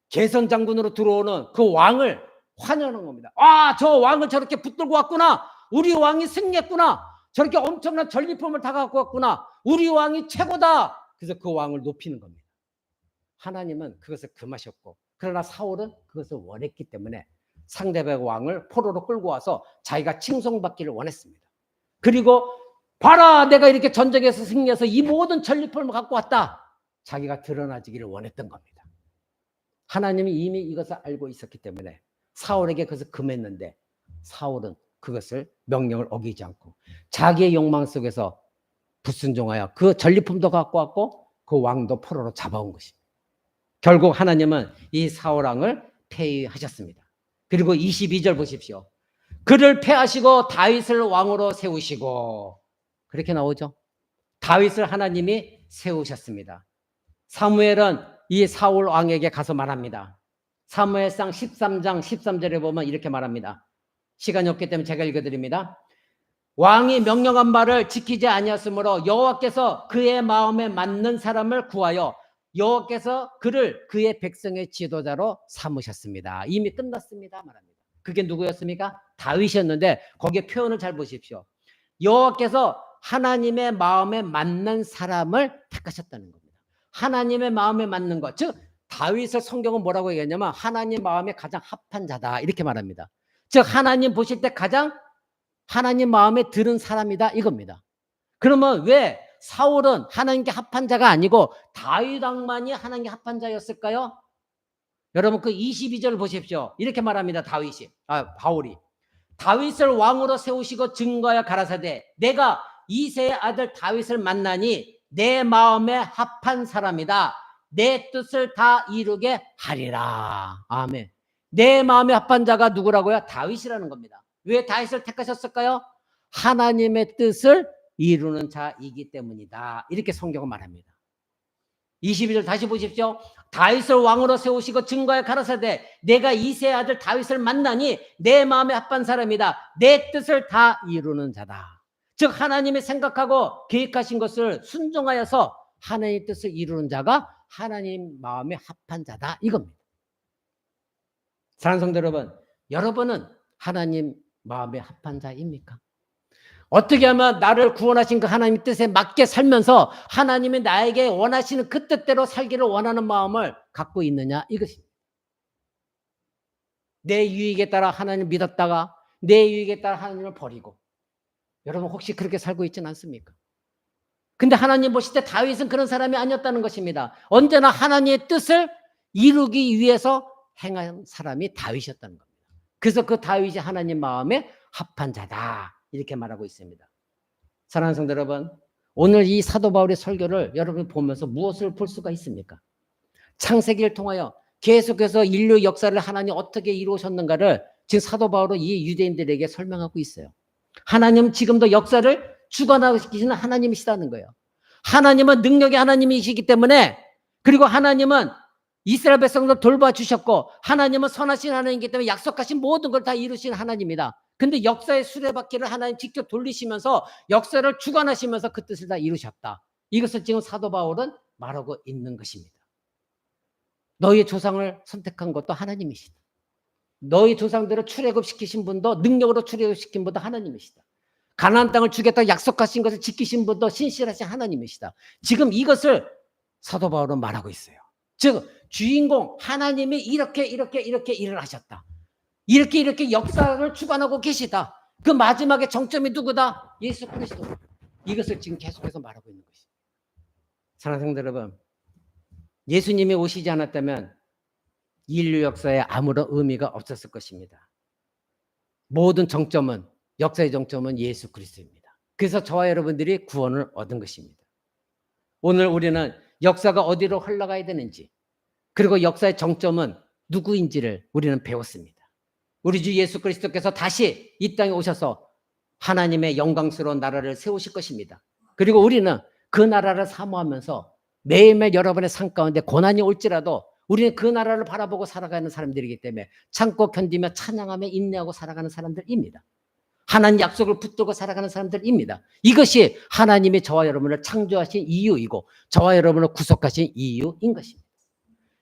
개선 장군으로 들어오는 그 왕을 환영하는 겁니다. 아, 저 왕을 저렇게 붙들고 왔구나. 우리 왕이 승리했구나. 저렇게 엄청난 전리품을 다 갖고 왔구나. 우리 왕이 최고다. 그래서 그 왕을 높이는 겁니다. 하나님은 그것을 금하셨고, 그러나 사울은 그것을 원했기 때문에 상대방 왕을 포로로 끌고 와서 자기가 칭송받기를 원했습니다. 그리고 봐라, 내가 이렇게 전쟁에서 승리해서 이 모든 전리품을 갖고 왔다. 자기가 드러나지기를 원했던 겁니다. 하나님이 이미 이것을 알고 있었기 때문에 사울에게 그것을 금했는데 사울은 그것을 명령을 어기지 않고 자기의 욕망 속에서 불순종하여 그 전리품도 갖고 왔고 그 왕도 포로로 잡아온 것입니다. 결국 하나님은 이 사울 왕을 폐위하셨습니다. 그리고 22절 보십시오. 그를 폐하시고 다윗을 왕으로 세우시고, 그렇게 나오죠. 다윗을 하나님이 세우셨습니다. 사무엘은 이 사울 왕에게 가서 말합니다. 사무엘상 13장 13절에 보면 이렇게 말합니다. 시간이 없기 때문에 제가 읽어드립니다. 왕이 명령한 바를 지키지 아니하였으므로 여호와께서 그의 마음에 맞는 사람을 구하여 여호와께서 그를 그의 백성의 지도자로 삼으셨습니다. 이미 끝났습니다 말합니다. 그게 누구였습니까? 다윗이었는데 거기에 표현을 잘 보십시오. 여호와께서 하나님의 마음에 맞는 사람을 택하셨다는 겁니다. 하나님의 마음에 맞는 것, 즉 다윗을 성경은 뭐라고 얘기하냐면 하나님 마음에 가장 합한 자다 이렇게 말합니다. 즉 하나님 보실 때 가장 하나님 마음에 드는 사람이다 이겁니다. 그러면 왜 사울은 하나님께 합한 자가 아니고 다윗 왕만이 하나님께 합한 자였을까요? 여러분 그 22절 보십시오. 이렇게 말합니다. 바울이 다윗을 왕으로 세우시고 증거하여 가라사대 내가 이새의 아들 다윗을 만나니 내 마음에 합한 사람이다. 내 뜻을 다 이루게 하리라. 아멘. 내 마음에 합한 자가 누구라고요? 다윗이라는 겁니다. 왜 다윗을 택하셨을까요? 하나님의 뜻을 이루는 자이기 때문이다. 이렇게 성경은 말합니다. 22절 다시 보십시오. 다윗을 왕으로 세우시고 증거에 가라사대 내가 이새의 아들 다윗을 만나니 내 마음에 합한 사람이다. 내 뜻을 다 이루는 자다. 즉 하나님이 생각하고 계획하신 것을 순종하여서 하나님의 뜻을 이루는 자가 하나님 마음에 합한 자다 이겁니다. 사랑하는 성도 여러분, 여러분은 하나님 마음에 합한 자입니까? 어떻게 하면 나를 구원하신 그 하나님 뜻에 맞게 살면서 하나님이 나에게 원하시는 그 뜻대로 살기를 원하는 마음을 갖고 있느냐 이것입니다. 내 유익에 따라 하나님을 믿었다가 내 유익에 따라 하나님을 버리고, 여러분 혹시 그렇게 살고 있지는 않습니까? 근데 하나님 보실 때 다윗은 그런 사람이 아니었다는 것입니다. 언제나 하나님의 뜻을 이루기 위해서 행한 사람이 다윗이었다는 겁니다. 그래서 그 다윗이 하나님 마음에 합한 자다 이렇게 말하고 있습니다. 사랑하는 성도 여러분, 오늘 이 사도 바울의 설교를 여러분이 보면서 무엇을 볼 수가 있습니까? 창세기를 통하여 계속해서 인류 역사를 하나님 어떻게 이루셨는가를 지금 사도 바울은 이 유대인들에게 설명하고 있어요. 하나님은 지금도 역사를 주관하시는 하나님이시다는 거예요. 하나님은 능력의 하나님이시기 때문에, 그리고 하나님은 이스라엘 백성들 돌봐주셨고, 하나님은 선하신 하나님이기 때문에 약속하신 모든 걸 다 이루신 하나님이다. 근데 역사의 수레바퀴를 하나님 직접 돌리시면서 역사를 주관하시면서 그 뜻을 다 이루셨다. 이것을 지금 사도 바울은 말하고 있는 것입니다. 너희의 조상을 선택한 것도 하나님이시다. 너희 조상들을 출애굽시키신 분도, 능력으로 출애굽시킨 분도 하나님이시다. 가나안 땅을 주겠다고 약속하신 것을 지키신 분도 신실하신 하나님이시다. 지금 이것을 사도 바울은 말하고 있어요. 즉 주인공 하나님이 이렇게 일을 하셨다. 이렇게 역사를 주관하고 계시다. 그 마지막에 정점이 누구다? 예수 그리스도. 이것을 지금 계속해서 말하고 있는 것입니다. 사랑하는 성도 여러분, 예수님이 오시지 않았다면 인류 역사에 아무런 의미가 없었을 것입니다. 모든 정점은, 역사의 정점은 예수 그리스도입니다. 그래서 저와 여러분들이 구원을 얻은 것입니다. 오늘 우리는 역사가 어디로 흘러가야 되는지, 그리고 역사의 정점은 누구인지를 우리는 배웠습니다. 우리 주 예수 그리스도께서 다시 이 땅에 오셔서 하나님의 영광스러운 나라를 세우실 것입니다. 그리고 우리는 그 나라를 사모하면서 매일매일 여러분의 삶 가운데 고난이 올지라도 우리는 그 나라를 바라보고 살아가는 사람들이기 때문에 참고 견디며 찬양하며 인내하고 살아가는 사람들입니다. 하나님 약속을 붙들고 살아가는 사람들입니다. 이것이 하나님이 저와 여러분을 창조하신 이유이고 저와 여러분을 구속하신 이유인 것입니다.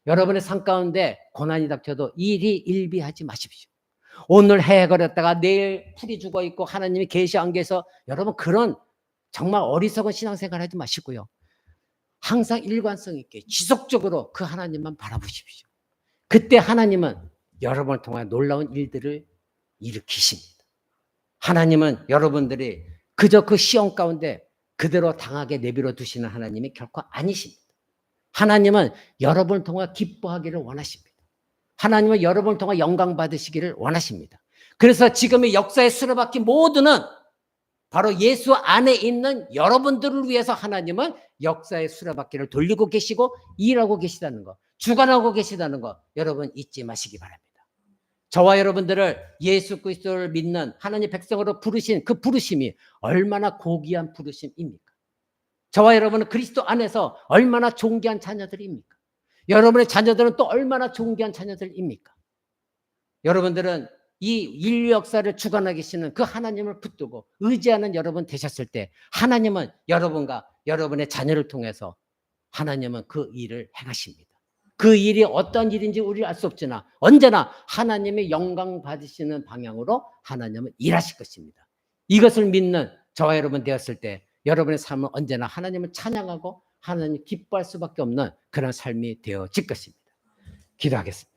여러분의 삶 가운데 고난이 닥쳐도 일이 일비하지 마십시오. 오늘 해 걸었다가 내일 풀이 죽어 있고 하나님이 계시 안 계셔서 여러분 그런 정말 어리석은 신앙생활 하지 마시고요. 항상 일관성 있게 지속적으로 그 하나님만 바라보십시오. 그때 하나님은 여러분을 통해 놀라운 일들을 일으키십니다. 하나님은 여러분들이 그저 그 시험 가운데 그대로 당하게 내버려 두시는 하나님이 결코 아니십니다. 하나님은 여러분을 통해 기뻐하기를 원하십니다. 하나님은 여러분을 통해 영광 받으시기를 원하십니다. 그래서 지금의 역사의 수레바퀴 모두는 바로 예수 안에 있는 여러분들을 위해서 하나님은 역사의 수레바퀴를 돌리고 계시고 일하고 계시다는 것, 주관하고 계시다는 것 여러분 잊지 마시기 바랍니다. 저와 여러분들을 예수 그리스도를 믿는 하나님 백성으로 부르신 그 부르심이 얼마나 고귀한 부르심입니까? 저와 여러분은 그리스도 안에서 얼마나 존귀한 자녀들입니까? 여러분의 자녀들은 또 얼마나 존귀한 자녀들입니까? 여러분들은 이 인류 역사를 주관하고 계시는 그 하나님을 붙들고 의지하는 여러분 되셨을 때 하나님은 여러분과 여러분의 자녀를 통해서 하나님은 그 일을 행하십니다. 그 일이 어떤 일인지 우리는 알 수 없으나 언제나 하나님의 영광 받으시는 방향으로 하나님은 일하실 것입니다. 이것을 믿는 저와 여러분 되었을 때 여러분의 삶은 언제나 하나님을 찬양하고 하나님 기뻐할 수밖에 없는 그런 삶이 되어질 것입니다. 기도하겠습니다.